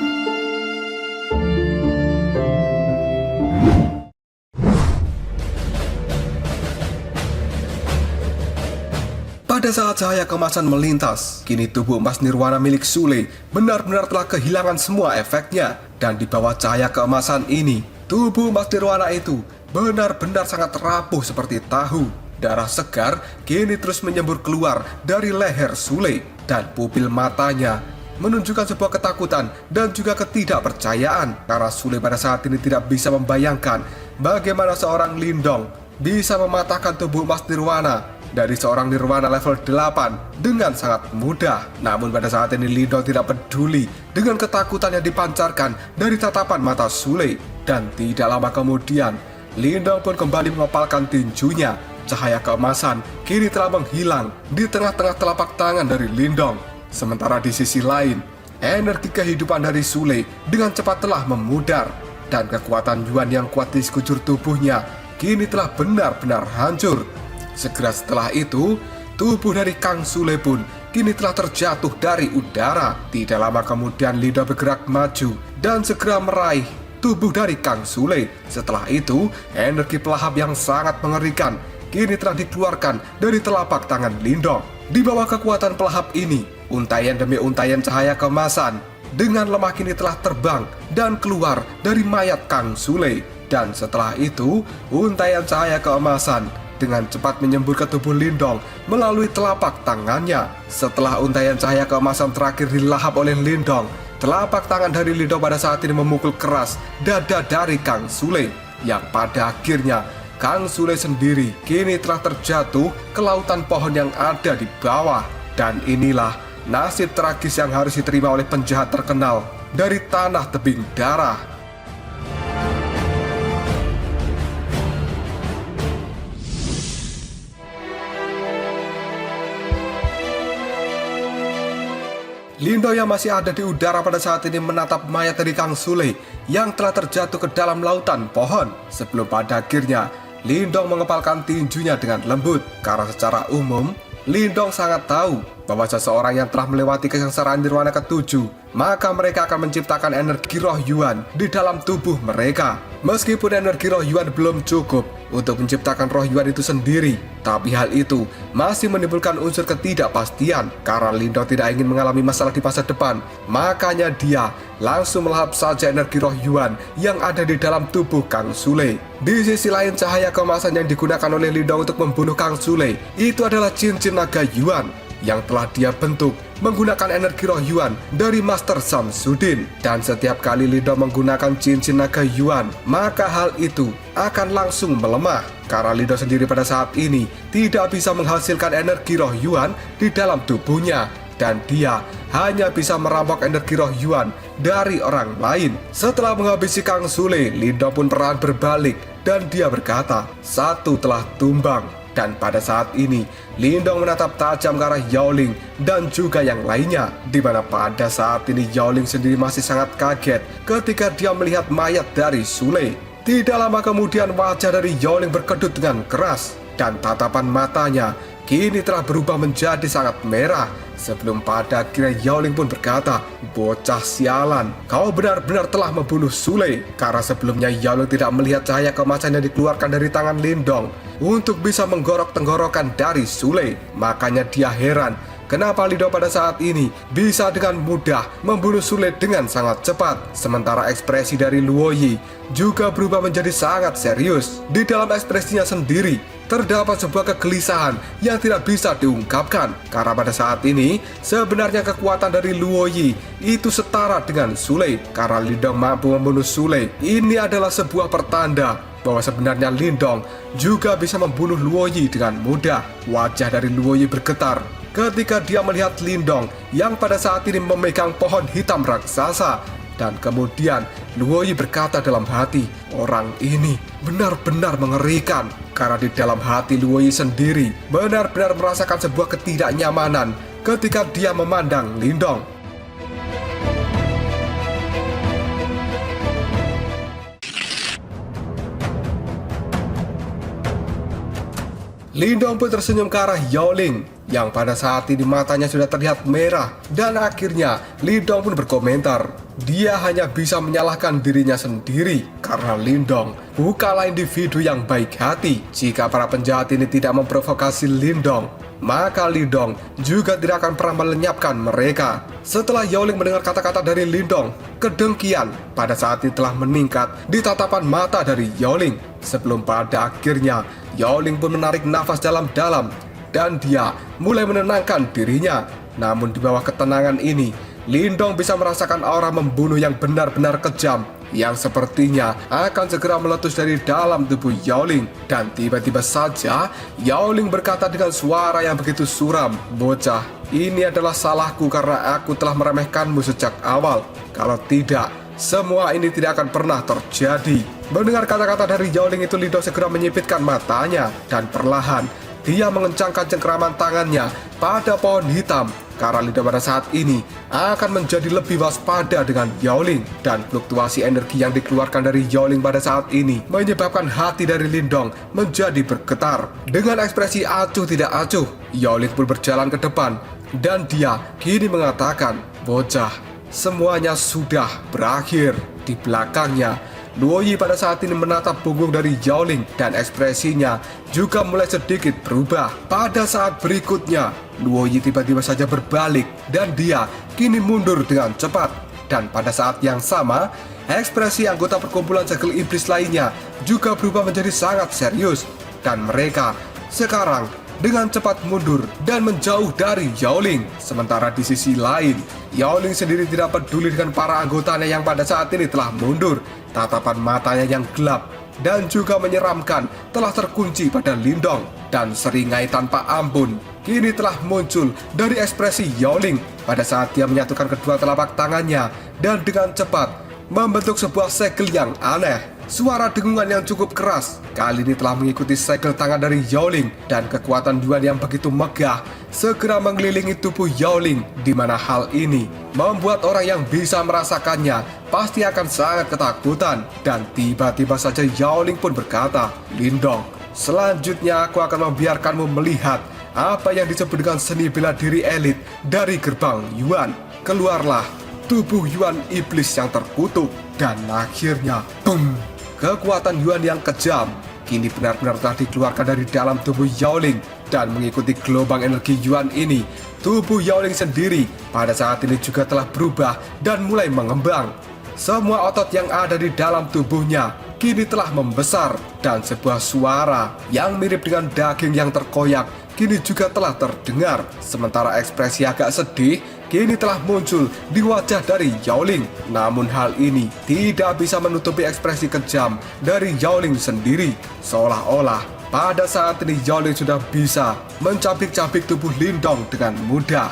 Pada saat cahaya keemasan melintas, kini tubuh emas nirwana milik Sule benar-benar telah kehilangan semua efeknya. Dan di bawah cahaya keemasan ini, tubuh emas nirwana itu benar-benar sangat rapuh seperti tahu. Darah segar kini terus menyembur keluar dari leher Sule. Dan pupil matanya menunjukkan sebuah ketakutan dan juga ketidakpercayaan. Karena Sule pada saat ini tidak bisa membayangkan bagaimana seorang Lindong bisa mematahkan tubuh emas nirwana dari seorang nirwana level 8 dengan sangat mudah. Namun pada saat ini Lindong tidak peduli dengan ketakutan yang dipancarkan dari tatapan mata Sule. Dan tidak lama kemudian, Lindong pun kembali mengepalkan tinjunya cahaya keemasan kini telah menghilang di tengah-tengah telapak tangan dari Lindong. Sementara di sisi lain, energi kehidupan dari Sule dengan cepat telah memudar, dan kekuatan Yuan yang kuat di sekujur tubuhnya kini telah benar-benar hancur. Segera setelah itu, tubuh dari Kang Sule pun kini telah terjatuh dari udara. Tidak lama kemudian Lindong bergerak maju dan segera meraih tubuh dari Kang Sule. Setelah itu, energi pelahap yang sangat mengerikan kini telah dikeluarkan dari telapak tangan Lindong. Di bawah kekuatan pelahap ini, untayan demi untayan cahaya keemasan dengan lemah kini telah terbang dan keluar dari mayat Kang Sule. Dan setelah itu, untayan cahaya keemasan dengan cepat menyembur ke tubuh Lindong melalui telapak tangannya. Setelah untayan cahaya keemasan terakhir dilahap oleh Lindong, telapak tangan dari Lindong pada saat ini memukul keras dada dari Kang Sule, yang pada akhirnya Kang Sule sendiri kini telah terjatuh ke lautan pohon yang ada di bawah. Dan inilah nasib tragis yang harus diterima oleh penjahat terkenal dari tanah tebing darah. Lindong yang masih ada di udara pada saat ini menatap mayat dari Kang Sule yang telah terjatuh ke dalam lautan pohon. Sebelum pada akhirnya Lindong mengepalkan tinjunya dengan lembut, karena secara umum Lindong sangat tahu bahwa seseorang yang telah melewati kesengsaraan nirwana ke-7, maka mereka akan menciptakan energi roh Yuan di dalam tubuh mereka. Meskipun energi roh Yuan belum cukup untuk menciptakan roh Yuan itu sendiri, tapi hal itu masih menimbulkan unsur ketidakpastian. Karena Lindong tidak ingin mengalami masalah di masa depan, makanya dia langsung melahap saja energi roh Yuan yang ada di dalam tubuh Kang Sule. Di sisi lain, cahaya keemasan yang digunakan oleh Lindong untuk membunuh Kang Sule itu adalah cincin naga Yuan yang telah dia bentuk menggunakan energi roh Yuan dari Master Samsudin. Dan setiap kali Lindong menggunakan cincin naga Yuan, maka hal itu akan langsung melemah, karena Lindong sendiri pada saat ini tidak bisa menghasilkan energi roh Yuan di dalam tubuhnya, dan dia hanya bisa merampok energi roh Yuan dari orang lain. Setelah menghabisi Kang Sule, Lindong pun perlahan berbalik dan dia berkata, "Satu telah tumbang." Dan pada saat ini, Lindong menatap tajam ke arah Yaoling dan juga yang lainnya, di mana pada saat ini Yaoling sendiri masih sangat kaget ketika dia melihat mayat dari Sule. Tidak lama kemudian wajah dari Yaoling berkedut dengan keras, dan tatapan matanya kini telah berubah menjadi sangat merah. Sebelum pada akhirnya Yaoling pun berkata, "Bocah sialan, kau benar-benar telah membunuh Sule." Karena sebelumnya Yaoling tidak melihat cahaya keemasan yang dikeluarkan dari tangan Lindong untuk bisa menggorok tenggorokan dari Sule. Makanya dia heran kenapa Lindong pada saat ini bisa dengan mudah membunuh Sule dengan sangat cepat. Sementara ekspresi dari Luoyi juga berubah menjadi sangat serius. Di dalam ekspresinya sendiri terdapat sebuah kegelisahan yang tidak bisa diungkapkan, karena pada saat ini sebenarnya kekuatan dari Luoyi itu setara dengan Sule. Karena Lindong mampu membunuh Sule, ini adalah sebuah pertanda bahwa sebenarnya Lindong juga bisa membunuh Luoyi dengan mudah. Wajah dari Luoyi bergetar ketika dia melihat Lindong yang pada saat ini memegang pohon hitam raksasa. Dan kemudian Luoyi berkata dalam hati, "Orang ini benar-benar mengerikan." Karena di dalam hati Luoyi sendiri benar-benar merasakan sebuah ketidaknyamanan ketika dia memandang Lindong. Lindong pun tersenyum ke arah Yaoling yang pada saat ini matanya sudah terlihat merah. Dan akhirnya Lindong pun berkomentar, dia hanya bisa menyalahkan dirinya sendiri karena Lindong bukanlah individu yang baik hati. Jika para penjahat ini tidak memprovokasi Lindong, maka Lindong juga tidak akan pernah melenyapkan mereka. Setelah Yaoling mendengar kata-kata dari Lindong, kedengkian pada saat ini telah meningkat di tatapan mata dari Yaoling. Sebelum pada akhirnya Yaoling pun menarik nafas dalam-dalam dan dia mulai menenangkan dirinya. Namun di bawah ketenangan ini, Lindong bisa merasakan aura membunuh yang benar-benar kejam yang sepertinya akan segera meletus dari dalam tubuh Yaoling. Dan tiba-tiba saja Yaoling berkata dengan suara yang begitu suram, "Bocah, ini adalah salahku karena aku telah meremehkanmu sejak awal. Kalau tidak, semua ini tidak akan pernah terjadi. Mendengar kata-kata dari Yaoling itu, Lindong segera menyipitkan matanya dan perlahan dia mengencangkan cengkeraman tangannya pada pohon hitam. Karena Lindong pada saat ini akan menjadi lebih waspada dengan Yaoling, dan fluktuasi energi yang dikeluarkan dari Yaoling pada saat ini menyebabkan hati dari Lindong menjadi bergetar. Dengan ekspresi acuh tidak acuh, Yaoling pun berjalan ke depan dan dia kini mengatakan, "Bocah, semuanya sudah berakhir." Di belakangnya, Luo Yi pada saat ini menatap punggung dari Yaoling dan ekspresinya juga mulai sedikit berubah. Pada saat berikutnya, Luo Yi tiba-tiba saja berbalik dan dia kini mundur dengan cepat. Dan pada saat yang sama, ekspresi anggota perkumpulan segel iblis lainnya juga berubah menjadi sangat serius. Dan mereka sekarang dengan cepat mundur dan menjauh dari Yaoling. Sementara di sisi lain, Yaoling sendiri tidak peduli dengan para anggotanya yang pada saat ini telah mundur. Tatapan matanya yang gelap dan juga menyeramkan telah terkunci pada Lindong, dan seringai tanpa ampun kini telah muncul dari ekspresi Yaoling pada saat dia menyatukan kedua telapak tangannya dan dengan cepat membentuk sebuah segel yang aneh. Suara dengungan yang cukup keras kali ini telah mengikuti segel tangan dari Yaoling, dan kekuatan Yuan yang begitu megah segera mengelilingi tubuh Yaoling, di mana hal ini membuat orang yang bisa merasakannya pasti akan sangat ketakutan. Dan tiba-tiba saja Yaoling pun berkata, "Lindong, selanjutnya aku akan membiarkanmu melihat apa yang disebut dengan seni bela diri elit dari gerbang Yuan. Keluarlah tubuh Yuan iblis yang terkutuk." Dan akhirnya, boom! Kekuatan Yuan yang kejam kini benar-benar telah dikeluarkan dari dalam tubuh Yaoling, dan mengikuti gelombang energi Yuan ini, tubuh Yaoling sendiri pada saat ini juga telah berubah dan mulai mengembang. Semua otot yang ada di dalam tubuhnya kini telah membesar, dan sebuah suara yang mirip dengan daging yang terkoyak kini juga telah terdengar. Sementara ekspresi agak sedih kini telah muncul di wajah dari Yaoling. Namun hal ini tidak bisa menutupi ekspresi kejam dari Yaoling sendiri. Seolah-olah pada saat ini Yaoling sudah bisa mencabik-cabik tubuh Lindong dengan mudah.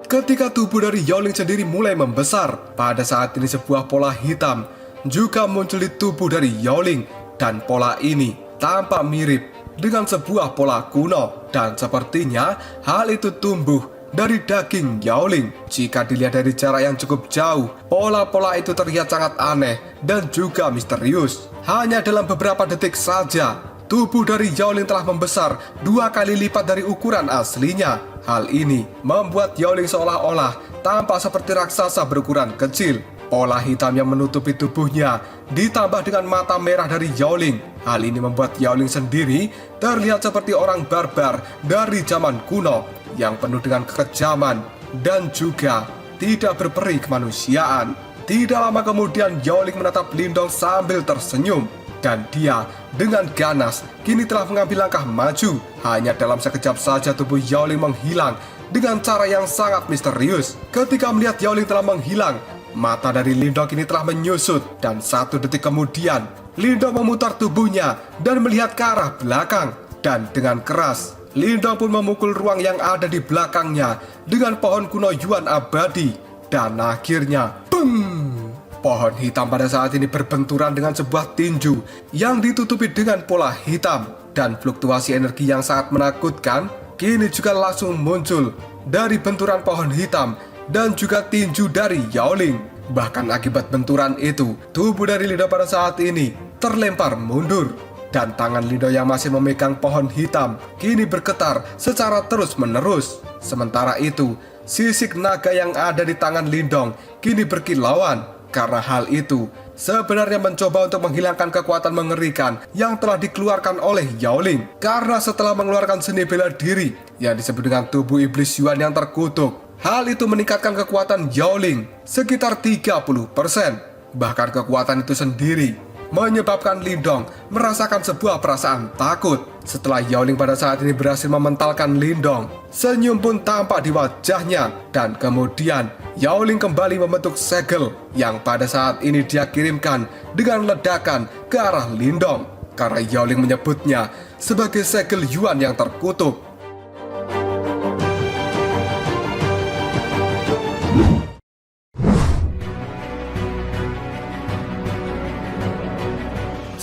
Ketika tubuh dari Yaoling sendiri mulai membesar, pada saat ini sebuah pola hitam juga muncul di tubuh dari Yaoling, dan pola ini tampak mirip dengan sebuah pola kuno, dan sepertinya hal itu tumbuh dari daging Yaoling. Jika dilihat dari jarak yang cukup jauh, pola-pola itu terlihat sangat aneh dan juga misterius. Hanya dalam beberapa detik saja, tubuh dari Yaoling telah membesar 2 kali lipat dari ukuran aslinya. Hal ini membuat Yaoling seolah-olah tampak seperti raksasa berukuran kecil. Pola hitam yang menutupi tubuhnya ditambah dengan mata merah dari Yaoling. Hal ini membuat Yaoling sendiri terlihat seperti orang barbar dari zaman kuno yang penuh dengan kekejaman dan juga tidak berperi kemanusiaan. Tidak lama kemudian Yaoling menatap Lindong sambil tersenyum, dan dia dengan ganas kini telah mengambil langkah maju. Hanya dalam sekejap saja tubuh Yaoling menghilang dengan cara yang sangat misterius. Ketika melihat Yaoling telah menghilang, mata dari Lindong kini telah menyusut, dan 1 detik kemudian Lindong memutar tubuhnya dan melihat ke arah belakang. Dan dengan keras, Lindong pun memukul ruang yang ada di belakangnya dengan pohon kuno Yuan abadi. Dan akhirnya, boom! Pohon hitam pada saat ini berbenturan dengan sebuah tinju yang ditutupi dengan pola hitam, dan fluktuasi energi yang sangat menakutkan kini juga langsung muncul dari benturan pohon hitam dan juga tinju dari Yaoling. Bahkan akibat benturan itu, tubuh dari Lindong pada saat ini terlempar mundur, dan tangan Lindong yang masih memegang pohon hitam kini bergetar secara terus-menerus. Sementara itu, sisik naga yang ada di tangan Lindong kini berkilauan. Karena hal itu sebenarnya mencoba untuk menghilangkan kekuatan mengerikan yang telah dikeluarkan oleh Yaoling. Karena setelah mengeluarkan seni bela diri yang disebut dengan tubuh iblis Yuan yang terkutuk, hal itu meningkatkan kekuatan Yaoling sekitar 30%. Bahkan kekuatan itu sendiri menyebabkan Lindong merasakan sebuah perasaan takut. Setelah Yaoling pada saat ini berhasil mementalkan Lindong, senyum pun tampak di wajahnya, dan kemudian Yaoling kembali membentuk segel yang pada saat ini dia kirimkan dengan ledakan ke arah Lindong. Karena Yaoling menyebutnya sebagai segel Yuan yang terkutuk.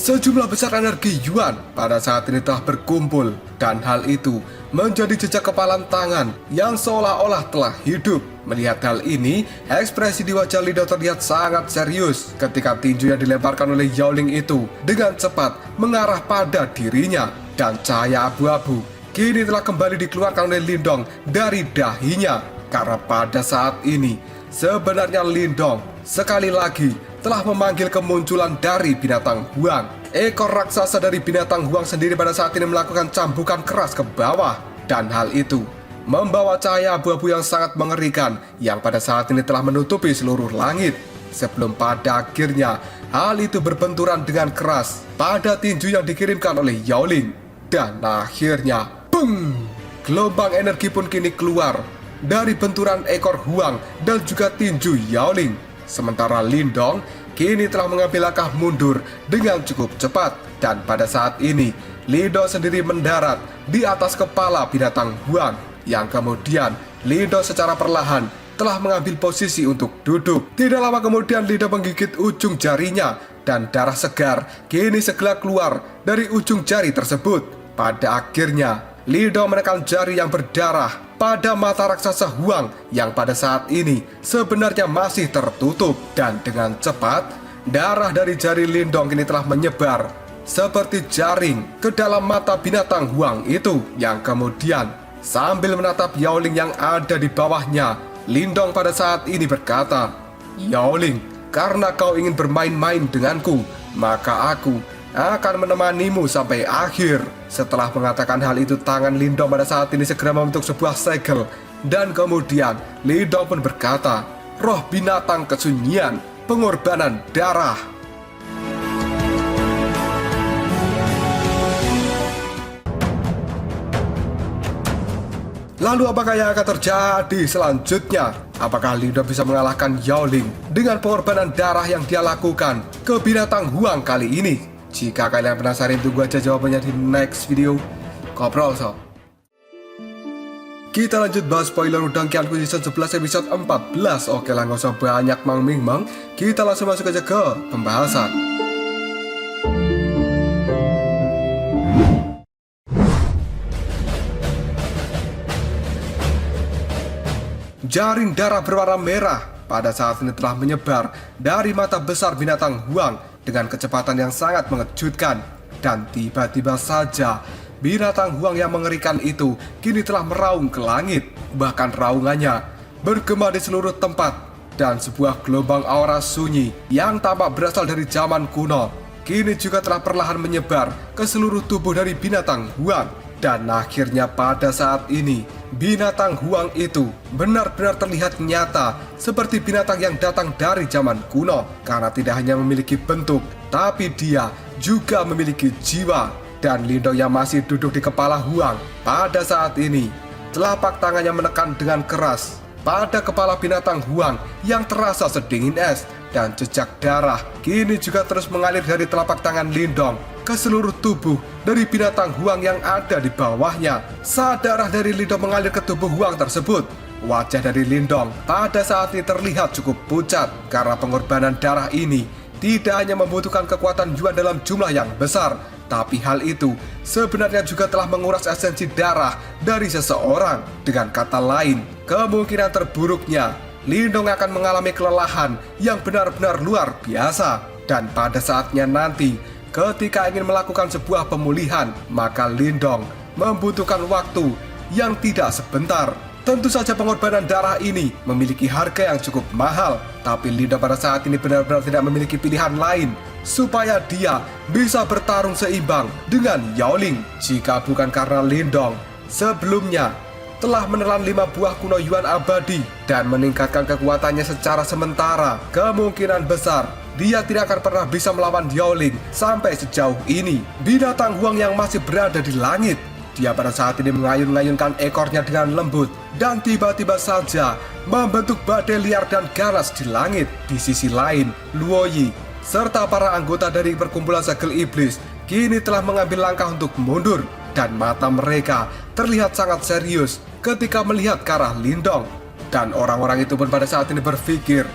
Sejumlah besar energi Yuan pada saat ini telah berkumpul, dan hal itu menjadi jejak kepalan tangan yang seolah-olah telah hidup. Melihat hal ini, ekspresi di wajah Li Dao terlihat sangat serius ketika tinju yang dilemparkan oleh Yao Ling itu dengan cepat mengarah pada dirinya, dan cahaya abu-abu kini telah kembali dikeluarkan oleh Lindong dari dahinya. Karena pada saat ini sebenarnya Lindong sekali lagi telah memanggil kemunculan dari binatang Huang. Ekor raksasa dari binatang Huang sendiri pada saat ini melakukan cambukan keras ke bawah, dan hal itu membawa cahaya abu-abu yang sangat mengerikan yang pada saat ini telah menutupi seluruh langit. Sebelum pada akhirnya hal itu berbenturan dengan keras pada tinju yang dikirimkan oleh Yao Ling, dan akhirnya bung! Gelombang energi pun kini keluar dari benturan ekor Huang dan juga tinju Yao Ling. Sementara Lindong kini telah mengambil langkah mundur dengan cukup cepat, dan pada saat ini Lindong sendiri mendarat di atas kepala binatang Huang, yang kemudian Lindong secara perlahan telah mengambil posisi untuk duduk. Tidak lama kemudian Lindong menggigit ujung jarinya, dan darah segar kini segera keluar dari ujung jari tersebut. Pada akhirnya Lindong menekan jari yang berdarah pada mata raksasa Huang yang pada saat ini sebenarnya masih tertutup, dan dengan cepat darah dari jari Lindong kini telah menyebar seperti jaring ke dalam mata binatang Huang itu, yang kemudian sambil menatap Yao Ling yang ada di bawahnya, Lindong pada saat ini berkata, "Yao Ling, karena kau ingin bermain-main denganku, maka aku akan menemanimu sampai akhir." Setelah mengatakan hal itu, tangan Lindong pada saat ini segera membentuk sebuah segel, dan kemudian Lindong pun berkata, "Roh binatang kesunyian, pengorbanan darah." Lalu apakah yang akan terjadi selanjutnya? Apakah Lindong bisa mengalahkan Yao Ling dengan pengorbanan darah yang dia lakukan ke binatang Huang kali ini? Jika kalian penasaran, tunggu aja jawabannya di next video. Koprol so. Kita lanjut bahas spoiler Udang Qianku season 11 episode 14. Oke lah, gak usah banyak mang-ming-mang, kita langsung masuk aja ke pembahasan. Jaring darah berwarna merah pada saat ini telah menyebar dari mata besar binatang Huang dengan kecepatan yang sangat mengejutkan, dan tiba-tiba saja binatang Huang yang mengerikan itu kini telah meraung ke langit. Bahkan raungannya bergema di seluruh tempat, dan sebuah gelombang aura sunyi yang tampak berasal dari zaman kuno kini juga telah perlahan menyebar ke seluruh tubuh dari binatang Huang. Dan akhirnya pada saat ini binatang Huang itu benar-benar terlihat nyata seperti binatang yang datang dari zaman kuno, karena tidak hanya memiliki bentuk, tapi dia juga memiliki jiwa. Dan Lindong yang masih duduk di kepala Huang pada saat ini, telapak tangannya menekan dengan keras pada kepala binatang Huang yang terasa sedingin es, dan jejak darah kini juga terus mengalir dari telapak tangan Lindong ke seluruh tubuh dari binatang Huang yang ada di bawahnya. Saat darah dari Lindong mengalir ke tubuh Huang tersebut, wajah dari Lindong pada saat ini terlihat cukup pucat, karena pengorbanan darah ini tidak hanya membutuhkan kekuatan Yuan dalam jumlah yang besar, tapi hal itu sebenarnya juga telah menguras esensi darah dari seseorang. Dengan kata lain, kemungkinan terburuknya Lindong akan mengalami kelelahan yang benar-benar luar biasa. Dan pada saatnya nanti, ketika ingin melakukan sebuah pemulihan, maka Lindong membutuhkan waktu yang tidak sebentar. Tentu saja pengorbanan darah ini memiliki harga yang cukup mahal, tapi Lindong pada saat ini benar-benar tidak memiliki pilihan lain supaya dia bisa bertarung seimbang dengan Yao Ling. Jika bukan karena Lindong sebelumnya telah menelan 5 buah kuno Yuan abadi dan meningkatkan kekuatannya secara sementara, kemungkinan besar dia tidak akan pernah bisa melawan Yao Ling sampai sejauh ini. Binatang Huang yang masih berada di langit, dia pada saat ini mengayun-ngayunkan ekornya dengan lembut dan tiba-tiba saja membentuk badai liar dan ganas di langit. Di sisi lain, Luo Yi serta para anggota dari perkumpulan segel iblis kini telah mengambil langkah untuk mundur, dan mata mereka terlihat sangat serius ketika melihat ke arah Lindong. Dan orang-orang itu pun pada saat ini berpikir,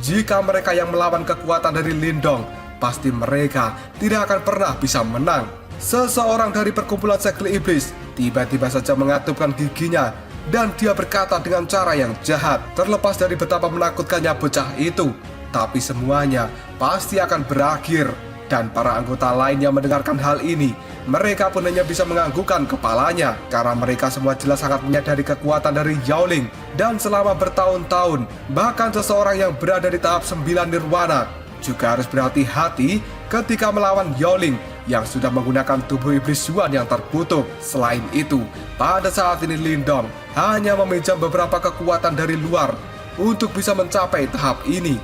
jika mereka yang melawan kekuatan dari Lindong, pasti mereka tidak akan pernah bisa menang. Seseorang dari perkumpulan segel iblis tiba-tiba saja mengatupkan giginya, dan dia berkata dengan cara yang jahat. Terlepas dari betapa menakutkannya bocah itu, tapi semuanya pasti akan berakhir. Dan para anggota lain yang mendengarkan hal ini, mereka pun hanya bisa menganggukkan kepalanya, karena mereka semua jelas sangat menyadari kekuatan dari Yaoling. Dan selama bertahun-tahun, bahkan seseorang yang berada di tahap 9 nirwana juga harus berhati-hati ketika melawan Yaoling yang sudah menggunakan tubuh iblis Yuan yang terkutuk. Selain itu, pada saat ini Lindong hanya meminjam beberapa kekuatan dari luar untuk bisa mencapai tahap ini.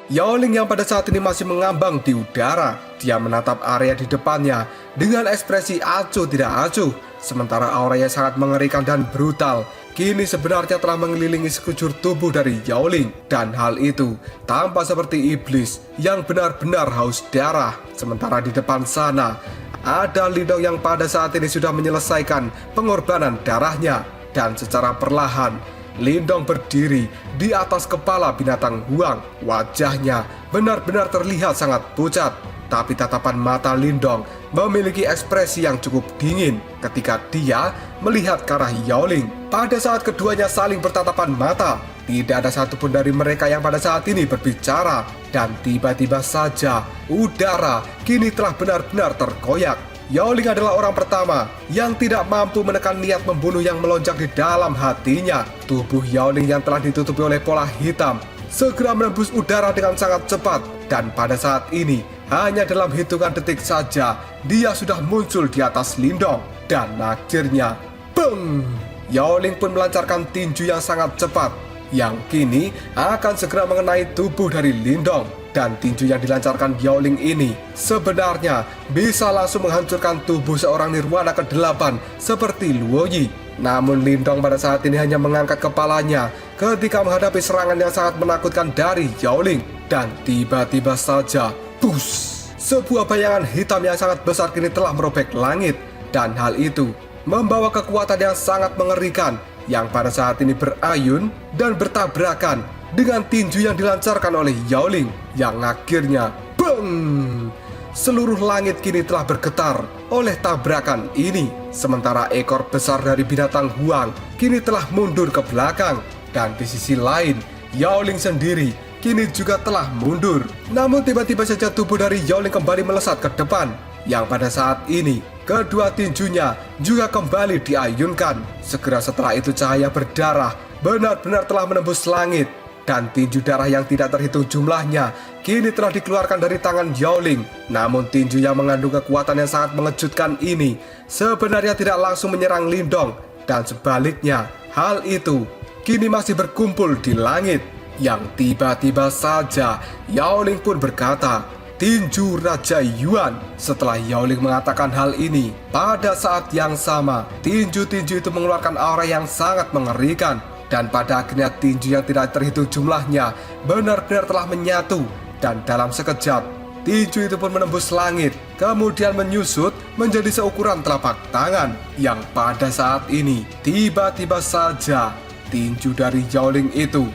Yaoling yang pada saat ini masih mengambang di udara. Dia menatap area di depannya dengan ekspresi acuh tidak acuh, sementara auranya sangat mengerikan dan brutal. Kini sebenarnya telah mengelilingi sekujur tubuh dari Yaoling, dan hal itu tampak seperti iblis yang benar-benar haus darah. Sementara di depan sana ada Lindong yang pada saat ini sudah menyelesaikan pengorbanan darahnya, dan secara perlahan Lindong berdiri di atas kepala binatang Huang. Wajahnya benar-benar terlihat sangat pucat, tapi tatapan mata Lindong memiliki ekspresi yang cukup dingin ketika dia melihat ke arah Yaoling. Pada saat keduanya saling bertatapan mata, tidak ada satupun dari mereka yang pada saat ini berbicara, dan tiba-tiba saja udara kini telah benar-benar terkoyak. Yaoling adalah orang pertama yang tidak mampu menekan niat membunuh yang melonjak di dalam hatinya. Tubuh Yaoling yang telah ditutupi oleh pola hitam segera menembus udara dengan sangat cepat, dan pada saat ini hanya dalam hitungan detik saja dia sudah muncul di atas Lindong. Dan akhirnya, beng! Yaoling pun melancarkan tinju yang sangat cepat yang kini akan segera mengenai tubuh dari Lindong. Dan tinju yang dilancarkan Yaoling ini sebenarnya bisa langsung menghancurkan tubuh seorang nirwana ke-8 seperti Luo Yi. Namun Lindong pada saat ini hanya mengangkat kepalanya ketika menghadapi serangan yang sangat menakutkan dari Yaoling. Dan tiba-tiba saja, bus! Sebuah bayangan hitam yang sangat besar kini telah merobek langit. Dan hal itu membawa kekuatan yang sangat mengerikan yang pada saat ini berayun dan bertabrakan dengan tinju yang dilancarkan oleh Yaoling, yang akhirnya beng! Seluruh langit kini telah bergetar oleh tabrakan ini. Sementara ekor besar dari binatang Huang kini telah mundur ke belakang, dan di sisi lain Yaoling sendiri kini juga telah mundur. Namun tiba-tiba saja tubuh dari Yaoling kembali melesat ke depan, yang pada saat ini kedua tinjunya juga kembali diayunkan. Segera setelah itu cahaya berdarah benar-benar telah menembus langit, dan tinju darah yang tidak terhitung jumlahnya kini telah dikeluarkan dari tangan Yaoling. Namun tinju yang mengandung kekuatan yang sangat mengejutkan ini sebenarnya tidak langsung menyerang Lindong, dan sebaliknya hal itu kini masih berkumpul di langit. Yang tiba-tiba saja Yaoling pun berkata, "Tinju Raja Yuan." Setelah Yaoling mengatakan hal ini, pada saat yang sama tinju-tinju itu mengeluarkan aura yang sangat mengerikan. Dan pada akhirnya tinju yang tidak terhitung jumlahnya benar-benar telah menyatu, dan dalam sekejap tinju itu pun menembus langit, kemudian menyusut menjadi seukuran telapak tangan. Yang pada saat ini tiba-tiba saja tinju dari Yaoling itu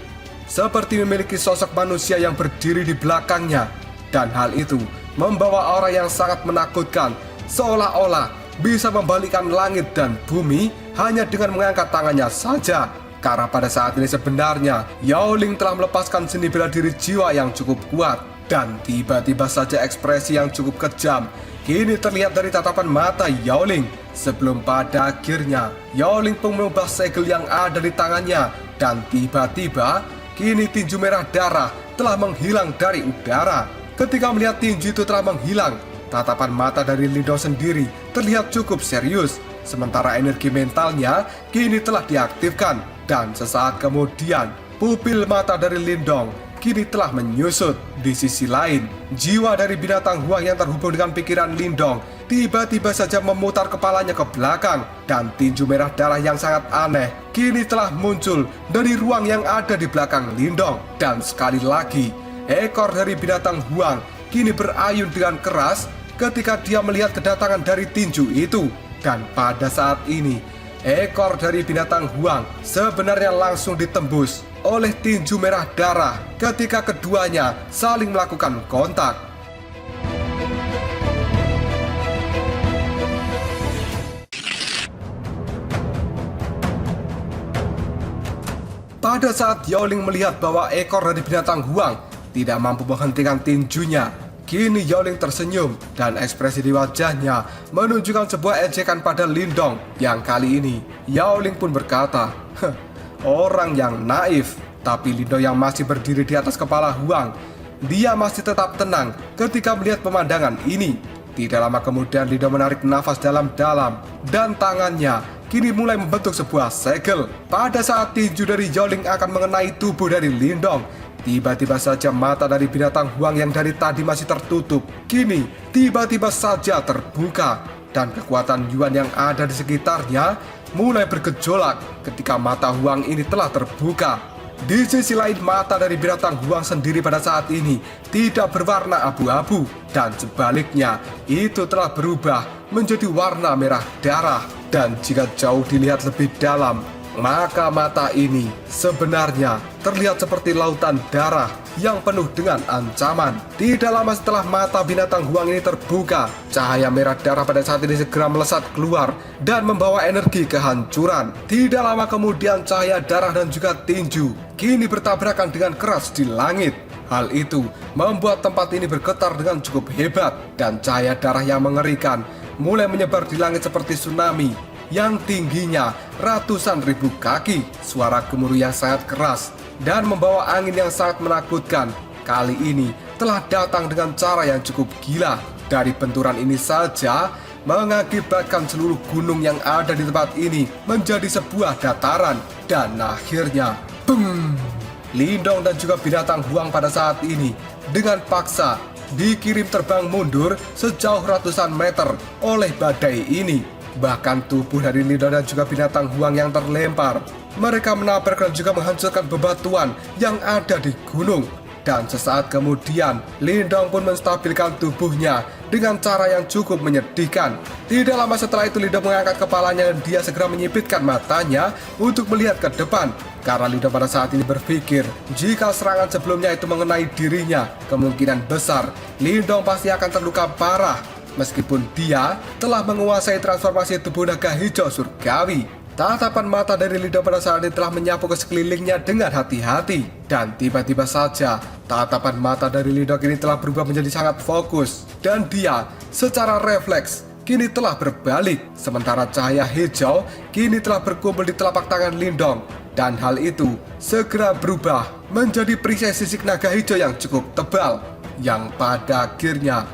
seperti memiliki sosok manusia yang berdiri di belakangnya, dan hal itu membawa aura yang sangat menakutkan, seolah-olah bisa membalikkan langit dan bumi hanya dengan mengangkat tangannya saja. Karena pada saat ini sebenarnya Yaoling telah melepaskan seni bela diri jiwa yang cukup kuat, dan tiba-tiba saja ekspresi yang cukup kejam kini terlihat dari tatapan mata Yaoling. Sebelum pada akhirnya Yaoling pun mengubah segel yang ada di tangannya, dan tiba-tiba kini tinju merah darah telah menghilang dari udara. Ketika melihat tinju itu telah menghilang, tatapan mata dari Lindong sendiri terlihat cukup serius, sementara energi mentalnya kini telah diaktifkan. Dan sesaat kemudian, pupil mata dari Lindong kini telah menyusut. Di sisi lain, jiwa dari binatang Huang yang terhubung dengan pikiran Lindong tiba-tiba saja memutar kepalanya ke belakang, dan tinju merah darah yang sangat aneh kini telah muncul dari ruang yang ada di belakang Lindong. Dan sekali lagi, ekor dari binatang Huang kini berayun dengan keras ketika dia melihat kedatangan dari tinju itu. Dan pada saat ini, ekor dari binatang Huang sebenarnya langsung ditembus oleh tinju merah darah ketika keduanya saling melakukan kontak. Pada saat Yaoling melihat bahwa ekor dari binatang Huang tidak mampu menghentikan tinjunya, kini Yaoling tersenyum dan ekspresi di wajahnya menunjukkan sebuah ejekan pada Lindong. Yang kali ini Yaoling pun berkata, orang yang naif. Tapi Lindong yang masih berdiri di atas kepala Huang, dia masih tetap tenang ketika melihat pemandangan ini. Tidak lama kemudian Lindong menarik nafas dalam-dalam dan tangannya kini mulai membentuk sebuah segel. Pada saat tinju dari Yaoling akan mengenai tubuh dari Lindong, tiba-tiba saja mata dari binatang Huang yang dari tadi masih tertutup kini tiba-tiba saja terbuka, dan kekuatan Yuan yang ada di sekitarnya mulai bergejolak ketika mata Huang ini telah terbuka. Di sisi lain, mata dari binatang Huang sendiri pada saat ini tidak berwarna abu-abu, dan sebaliknya itu telah berubah menjadi warna merah darah. Dan jika jauh dilihat lebih dalam, maka mata ini sebenarnya terlihat seperti lautan darah yang penuh dengan ancaman. Tidak lama setelah mata binatang Huang ini terbuka, cahaya merah darah pada saat ini segera melesat keluar dan membawa energi kehancuran. Tidak lama kemudian cahaya darah dan juga tinju kini bertabrakan dengan keras di langit. Hal itu membuat tempat ini bergetar dengan cukup hebat, dan cahaya darah yang mengerikan mulai menyebar di langit seperti tsunami yang tingginya ratusan ribu kaki. Suara gemuruh yang sangat keras dan membawa angin yang sangat menakutkan kali ini telah datang dengan cara yang cukup gila. Dari benturan ini saja mengakibatkan seluruh gunung yang ada di tempat ini menjadi sebuah dataran, dan akhirnya beng! Lindong dan juga binatang Huang pada saat ini dengan paksa dikirim terbang mundur sejauh ratusan meter oleh badai ini. Bahkan tubuh dari Lindong dan juga binatang Huang yang terlempar, mereka menabrak dan juga menghancurkan bebatuan yang ada di gunung. Dan sesaat kemudian Lindong pun menstabilkan tubuhnya dengan cara yang cukup menyedihkan. Tidak lama setelah itu Lindong mengangkat kepalanya dan dia segera menyipitkan matanya untuk melihat ke depan. Karena Lindong pada saat ini berpikir, jika serangan sebelumnya itu mengenai dirinya, kemungkinan besar Lindong pasti akan terluka parah. Meskipun dia telah menguasai transformasi tubuh naga hijau surgawi, tatapan mata dari Lindong pada saat ini telah menyapu ke sekelilingnya dengan hati-hati. Dan tiba-tiba saja tatapan mata dari Lindong ini telah berubah menjadi sangat fokus, dan dia secara refleks kini telah berbalik. Sementara cahaya hijau kini telah berkumpul di telapak tangan Lindong, dan hal itu segera berubah menjadi perisai sisik naga hijau yang cukup tebal, yang pada akhirnya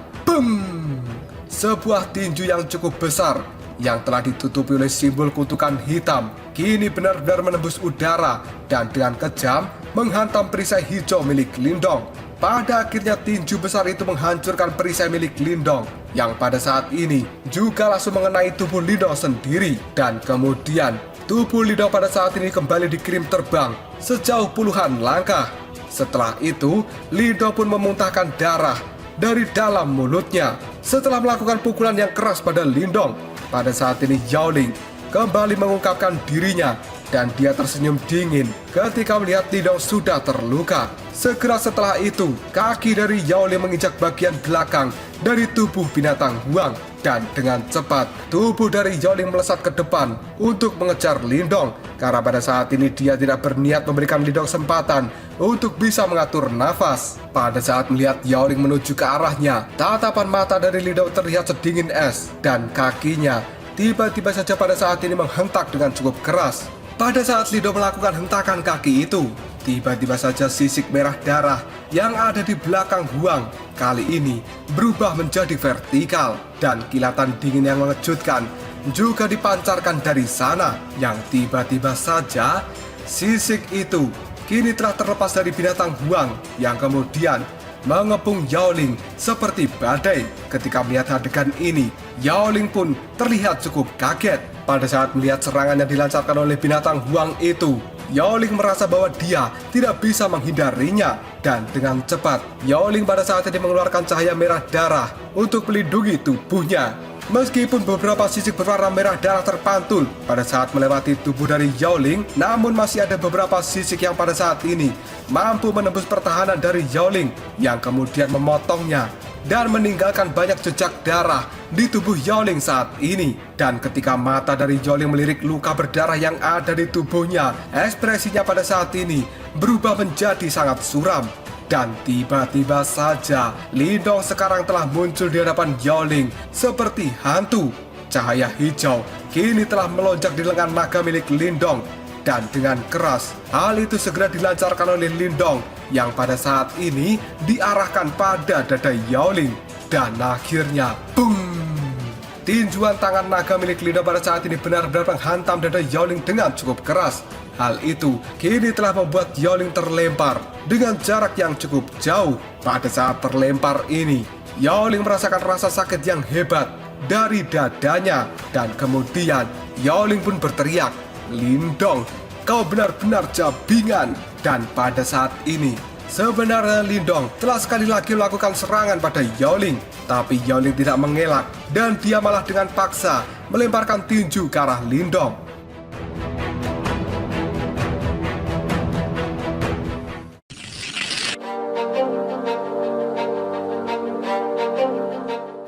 sebuah tinju yang cukup besar yang telah ditutupi oleh simbol kutukan hitam kini benar-benar menembus udara dan dengan kejam menghantam perisai hijau milik Lindong. Pada akhirnya tinju besar itu menghancurkan perisai milik Lindong yang pada saat ini juga langsung mengenai tubuh Lindong sendiri, dan kemudian tubuh Lindong pada saat ini kembali dikirim terbang sejauh puluhan langkah. Setelah itu Lindong pun memuntahkan darah dari dalam mulutnya setelah melakukan pukulan yang keras pada Lindong. Pada saat ini Yaoling kembali mengungkapkan dirinya dan dia tersenyum dingin ketika melihat Lindong sudah terluka. Segera setelah itu kaki dari Yaoling menginjak bagian belakang dari tubuh binatang Huang, dan dengan cepat tubuh dari Yaoling melesat ke depan untuk mengejar Lindong, karena pada saat ini dia tidak berniat memberikan Lindong kesempatan untuk bisa mengatur nafas. Pada saat melihat Yaoling menuju ke arahnya, tatapan mata dari Lindong terlihat sedingin es, dan kakinya tiba-tiba saja pada saat ini menghentak dengan cukup keras. Pada saat Lindong melakukan hentakan kaki itu, tiba-tiba saja sisik merah darah yang ada di belakang Huang kali ini berubah menjadi vertikal, dan kilatan dingin yang mengejutkan juga dipancarkan dari sana, yang tiba-tiba saja sisik itu kini telah terlepas dari binatang buang yang kemudian mengepung Yao Ling seperti badai. Ketika melihat adegan ini, Yao Ling pun terlihat cukup kaget pada saat melihat serangan yang dilancarkan oleh binatang buang itu. Yao Ling merasa bahwa dia tidak bisa menghindarinya, dan dengan cepat Yao Ling pada saat ini mengeluarkan cahaya merah darah untuk melindungi tubuhnya. Meskipun beberapa sisik berwarna merah darah terpantul pada saat melewati tubuh dari Yao Ling, namun masih ada beberapa sisik yang pada saat ini mampu menembus pertahanan dari Yao Ling yang kemudian memotongnya dan meninggalkan banyak jejak darah di tubuh Yao Ling saat ini. Dan ketika mata dari Yao Ling melirik luka berdarah yang ada di tubuhnya, ekspresinya pada saat ini berubah menjadi sangat suram. Dan tiba-tiba saja Lindong sekarang telah muncul di hadapan Yao Ling seperti hantu. Cahaya hijau kini telah melonjak di lengan naga milik Lindong, dan dengan keras hal itu segera dilancarkan oleh Lindong yang pada saat ini diarahkan pada dada Yao Ling. Dan akhirnya boom! Tinjuan tangan naga milik Lindong pada saat ini benar-benar menghantam dada Yao Ling dengan cukup keras. Hal itu kini telah membuat Yao Ling terlempar dengan jarak yang cukup jauh. Pada saat terlempar ini, Yao Ling merasakan rasa sakit yang hebat dari dadanya. Dan kemudian Yao Ling pun berteriak, "Lindong, kau benar-benar jabingan." Dan pada saat ini, sebenarnya Lindong telah sekali lagi melakukan serangan pada Yao Ling. Tapi Yao Ling tidak mengelak, dan dia malah dengan paksa melemparkan tinju ke arah Lindong.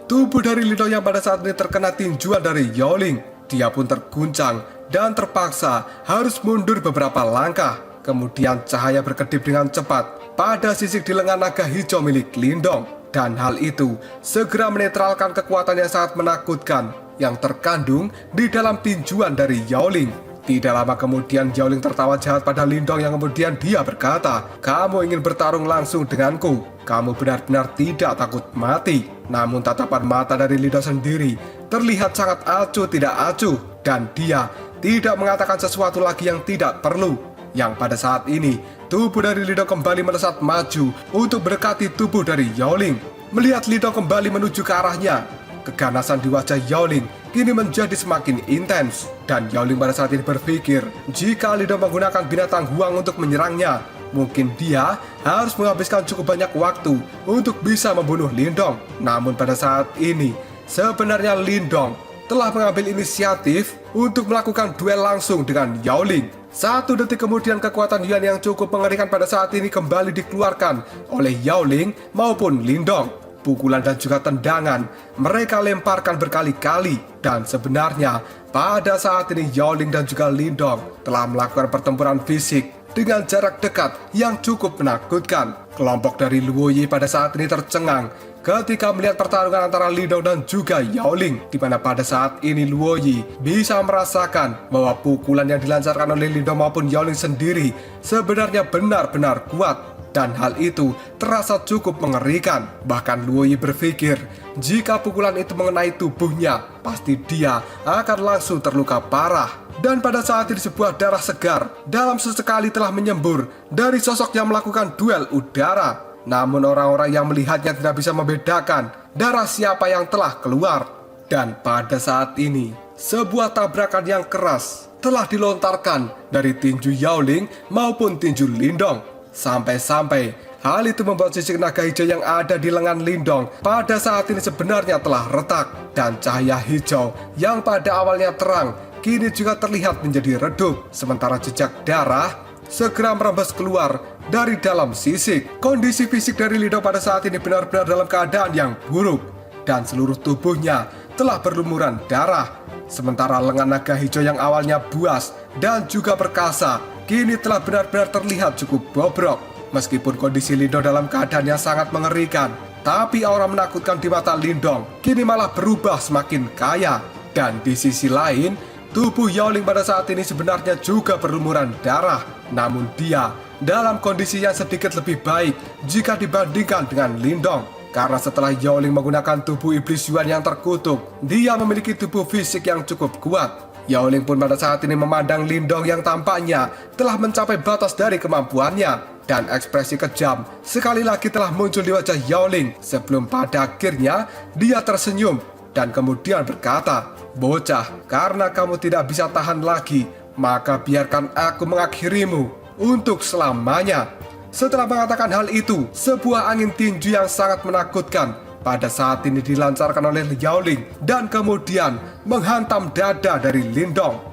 Tubuh dari Lindong yang pada saat ini terkena tinjuan dari Yao Ling, dia pun terguncang dan terpaksa harus mundur beberapa langkah. Kemudian cahaya berkedip dengan cepat pada sisik di lengan naga hijau milik Lindong. Dan hal itu segera menetralkan kekuatan yang sangat menakutkan yang terkandung di dalam tinjuan dari Yao Ling. Tidak lama kemudian Yao Ling tertawa jahat pada Lindong yang kemudian dia berkata, "Kamu ingin bertarung langsung denganku? Kamu benar-benar tidak takut mati." Namun tatapan mata dari Lindong sendiri terlihat sangat acuh tidak acuh, dan dia tidak mengatakan sesuatu lagi yang tidak perlu. Yang pada saat ini tubuh dari Lindong kembali melesat maju untuk mendekati tubuh dari Yao Ling. Melihat Lindong kembali menuju ke arahnya, keganasan di wajah Yao Ling kini menjadi semakin intens. Dan Yao Ling pada saat ini berpikir, jika Lindong menggunakan binatang huang untuk menyerangnya, mungkin dia harus menghabiskan cukup banyak waktu untuk bisa membunuh Lindong. Namun pada saat ini, sebenarnya Lindong telah mengambil inisiatif untuk melakukan duel langsung dengan Yao Ling. 1 detik kemudian kekuatan Yuan yang cukup mengerikan pada saat ini kembali dikeluarkan oleh Yao Ling maupun Lindong. Pukulan dan juga tendangan mereka lemparkan berkali-kali, dan sebenarnya pada saat ini Yao Ling dan juga Lindong telah melakukan pertempuran fisik dengan jarak dekat yang cukup menakutkan. Kelompok dari Luo Yi pada saat ini tercengang ketika melihat pertarungan antara Lindong dan juga Yao Ling, di mana pada saat ini Luo Yi bisa merasakan bahwa pukulan yang dilancarkan oleh Lindong maupun Yao Ling sendiri sebenarnya benar-benar kuat. Dan hal itu terasa cukup mengerikan. Bahkan Luo Yi berpikir, jika pukulan itu mengenai tubuhnya, pasti dia akan langsung terluka parah. Dan pada saat ini sebuah darah segar dalam sesekali telah menyembur dari sosok yang melakukan duel udara. Namun orang-orang yang melihatnya tidak bisa membedakan darah siapa yang telah keluar. Dan pada saat ini, sebuah tabrakan yang keras telah dilontarkan dari tinju Yao Ling maupun tinju Lindong. Sampai-sampai hal itu membuat sisik naga hijau yang ada di lengan Lindong pada saat ini sebenarnya telah retak. Dan cahaya hijau yang pada awalnya terang kini juga terlihat menjadi redup. Sementara jejak darah segera merembes keluar dari dalam sisik. Kondisi fisik dari Lindong pada saat ini benar-benar dalam keadaan yang buruk, dan seluruh tubuhnya telah berlumuran darah. Sementara lengan naga hijau yang awalnya buas dan juga perkasa kini telah benar-benar terlihat cukup bobrok. Meskipun kondisi Lindong dalam keadaan yang sangat mengerikan, tapi aura menakutkan di mata Lindong kini malah berubah semakin kaya. Dan di sisi lain, tubuh Yao Ling pada saat ini sebenarnya juga berlumuran darah. Namun dia dalam kondisi yang sedikit lebih baik jika dibandingkan dengan Lindong. Karena setelah Yao Ling menggunakan tubuh iblis Yuan yang terkutuk, dia memiliki tubuh fisik yang cukup kuat. Yao Ling pun pada saat ini memandang Lindong yang tampaknya telah mencapai batas dari kemampuannya. Dan ekspresi kejam sekali lagi telah muncul di wajah Yao Ling sebelum pada akhirnya dia tersenyum dan kemudian berkata, "Bocah, karena kamu tidak bisa tahan lagi, maka biarkan aku mengakhirimu untuk selamanya." Setelah mengatakan hal itu, sebuah angin tinju yang sangat menakutkan pada saat ini dilancarkan oleh Yao Ling dan kemudian menghantam dada dari Lindong.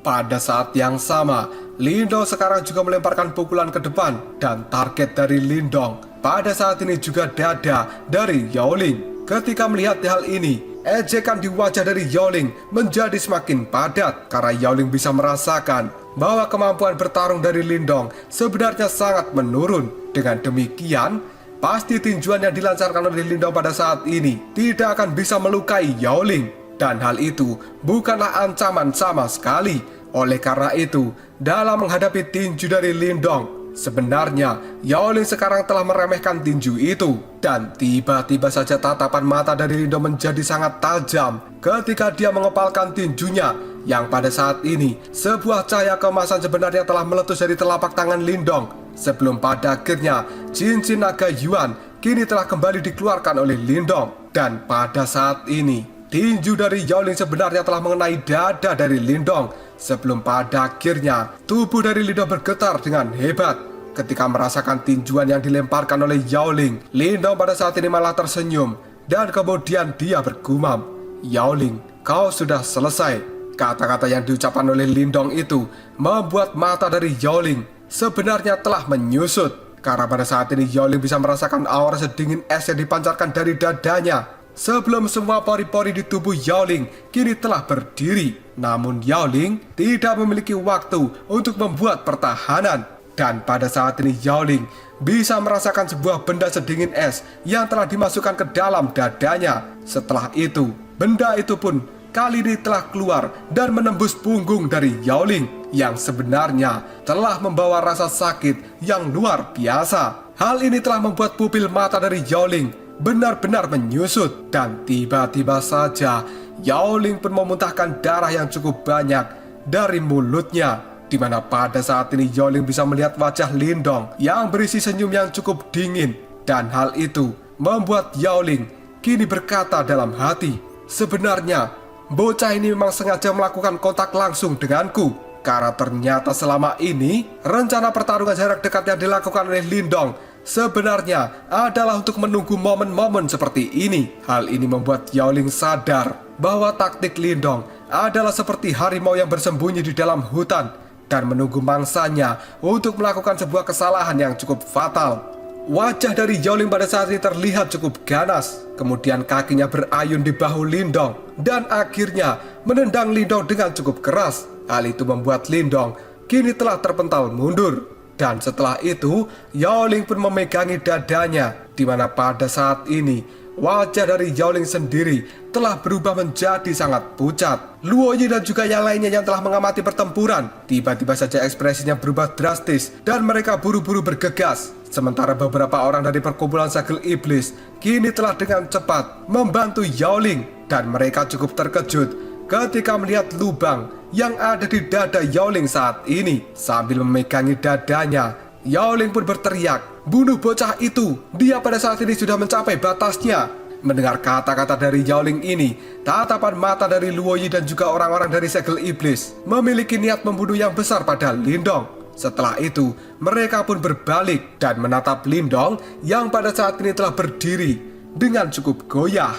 Pada saat yang sama, Lindong sekarang juga melemparkan pukulan ke depan dan target dari Lindong pada saat ini juga dada dari Yao Ling. Ketika melihat hal ini, ejekan di wajah dari Yao Ling menjadi semakin padat karena Yao Ling bisa merasakan bahwa kemampuan bertarung dari Lindong sebenarnya sangat menurun. Dengan demikian, pasti tinjuan yang dilancarkan oleh Lindong pada saat ini tidak akan bisa melukai Yao Ling. Dan hal itu bukanlah ancaman sama sekali. Oleh karena itu, dalam menghadapi tinju dari Lindong, sebenarnya Yao Ling sekarang telah meremehkan tinju itu. Dan tiba-tiba saja tatapan mata dari Lindong menjadi sangat tajam ketika dia mengepalkan tinjunya, yang pada saat ini sebuah cahaya keemasan sebenarnya telah meletus dari telapak tangan Lindong. Sebelum pada akhirnya cincin naga Yuan kini telah kembali dikeluarkan oleh Lindong. Dan pada saat ini tinju dari Yao Ling sebenarnya telah mengenai dada dari Lindong. Sebelum pada akhirnya tubuh dari Lindong bergetar dengan hebat ketika merasakan tinjuan yang dilemparkan oleh Yao Ling. Lindong pada saat ini malah tersenyum dan kemudian dia bergumam, "Yao Ling, kau sudah selesai." Kata-kata yang diucapkan oleh Lindong itu membuat mata dari Yao Ling sebenarnya telah menyusut karena pada saat ini Yao Ling bisa merasakan aura sedingin es yang dipancarkan dari dadanya. Sebelum semua pori-pori di tubuh Yao Ling kini telah berdiri. Namun Yao Ling tidak memiliki waktu untuk membuat pertahanan. Dan pada saat ini Yao Ling bisa merasakan sebuah benda sedingin es yang telah dimasukkan ke dalam dadanya. Setelah itu, benda itu pun kali ini telah keluar dan menembus punggung dari Yao Ling yang sebenarnya telah membawa rasa sakit yang luar biasa. Hal ini telah membuat pupil mata dari Yao Ling benar-benar menyusut dan tiba-tiba saja Yao Ling pun memuntahkan darah yang cukup banyak dari mulutnya, di mana pada saat ini Yao Ling bisa melihat wajah Lindong yang berisi senyum yang cukup dingin. Dan hal itu membuat Yao Ling kini berkata dalam hati, "Sebenarnya bocah ini memang sengaja melakukan kontak langsung denganku, karena ternyata selama ini rencana pertarungan jarak dekat yang dilakukan oleh Lindong sebenarnya adalah untuk menunggu momen-momen seperti ini." Hal ini membuat Yao Ling sadar bahwa taktik Lindong adalah seperti harimau yang bersembunyi di dalam hutan dan menunggu mangsanya untuk melakukan sebuah kesalahan yang cukup fatal. Wajah dari Yao Ling pada saat ini terlihat cukup ganas, kemudian kakinya berayun di bahu Lindong dan akhirnya menendang Lindong dengan cukup keras. Hal itu membuat Lindong kini telah terpental mundur. Dan setelah itu, Yao Ling pun memegangi dadanya, di mana pada saat ini wajah dari Yao Ling sendiri telah berubah menjadi sangat pucat. Luo Yi dan juga yang lainnya yang telah mengamati pertempuran tiba-tiba saja ekspresinya berubah drastis dan mereka buru-buru bergegas. Sementara beberapa orang dari perkumpulan segel iblis kini telah dengan cepat membantu Yao Ling dan mereka cukup terkejut ketika melihat lubang yang ada di dada Yao Ling saat ini. Sambil memegangi dadanya, Yao Ling pun berteriak, "Bunuh bocah itu, dia pada saat ini sudah mencapai batasnya." Mendengar kata-kata dari Yao Ling ini, tatapan mata dari Luo Yi dan juga orang-orang dari segel iblis memiliki niat membunuh yang besar pada Lindong. Setelah itu, mereka pun berbalik dan menatap Lindong yang pada saat ini telah berdiri dengan cukup goyah.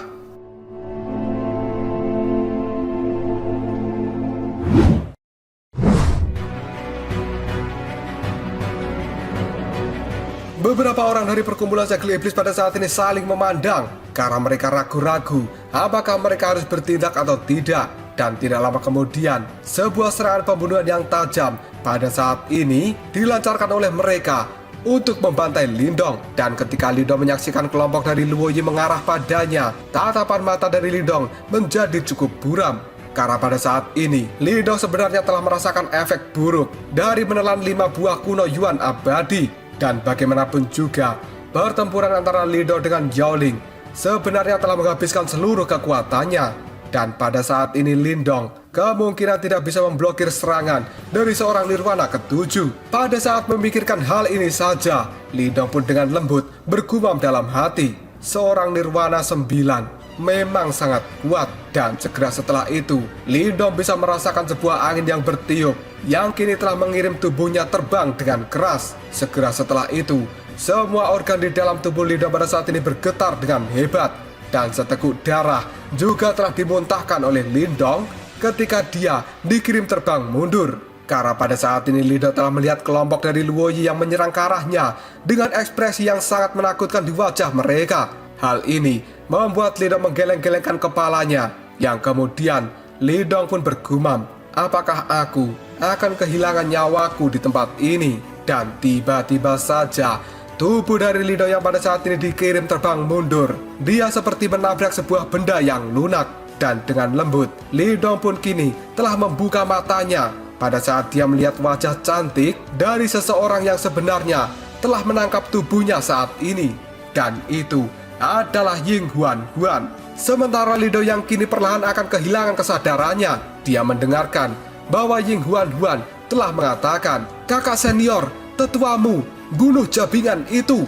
Beberapa orang dari perkumpulan segel iblis pada saat ini saling memandang karena mereka ragu-ragu apakah mereka harus bertindak atau tidak. Dan tidak lama kemudian, sebuah serangan pembunuhan yang tajam pada saat ini dilancarkan oleh mereka untuk membantai Lindong. Dan ketika Lindong menyaksikan kelompok dari Luo Yi mengarah padanya, tatapan mata dari Lindong menjadi cukup buram. Karena pada saat ini, Lindong sebenarnya telah merasakan efek buruk dari menelan 5 buah kuno Yuan abadi. Dan bagaimanapun juga, pertempuran antara Lindong dengan Yaoling sebenarnya telah menghabiskan seluruh kekuatannya. Dan pada saat ini Lindong kemungkinan tidak bisa memblokir serangan dari seorang Nirwana ke-7. Pada saat memikirkan hal ini saja, Lindong pun dengan lembut bergumam dalam hati, seorang Nirwana 9 memang sangat kuat. Dan segera setelah itu, Lindong bisa merasakan sebuah angin yang bertiup yang kini telah mengirim tubuhnya terbang dengan keras. Segera setelah itu, semua organ di dalam tubuh Lindong pada saat ini bergetar dengan hebat. Dan seteguk darah juga telah dimuntahkan oleh Lindong ketika dia dikirim terbang mundur. Karena pada saat ini Lindong telah melihat kelompok dari Luoyi yang menyerang ke arahnya dengan ekspresi yang sangat menakutkan di wajah mereka. Hal ini membuat Lindong menggeleng-gelengkan kepalanya, yang kemudian Lindong pun bergumam, apakah aku akan kehilangan nyawaku di tempat ini? Dan tiba-tiba saja tubuh dari Lindong yang pada saat ini dikirim terbang mundur, dia seperti menabrak sebuah benda yang lunak. Dan dengan lembut, Lindong pun kini telah membuka matanya pada saat dia melihat wajah cantik dari seseorang yang sebenarnya telah menangkap tubuhnya saat ini. Dan itu adalah Ying Huan Huan. Sementara Lindong yang kini perlahan akan kehilangan kesadarannya, dia mendengarkan bahwa Ying Huan Huan telah mengatakan, kakak senior, tetuamu, bunuh jabingan itu.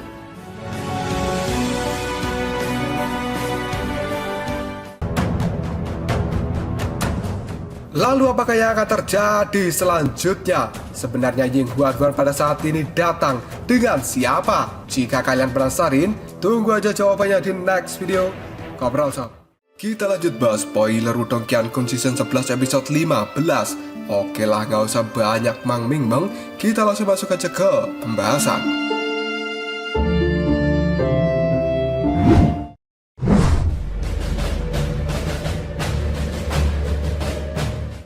Lalu apakah yang akan terjadi selanjutnya? Sebenarnya Ying Huan Huan pada saat ini datang dengan siapa? Jika kalian penasaran, tunggu aja jawabannya di next video. Ngobrol sob. Kita lanjut bahas spoiler Wudong Qiankun season 11 episode 15. Oke lah, gak usah banyak mang-ming-meng, kita langsung masuk aja ke pembahasan.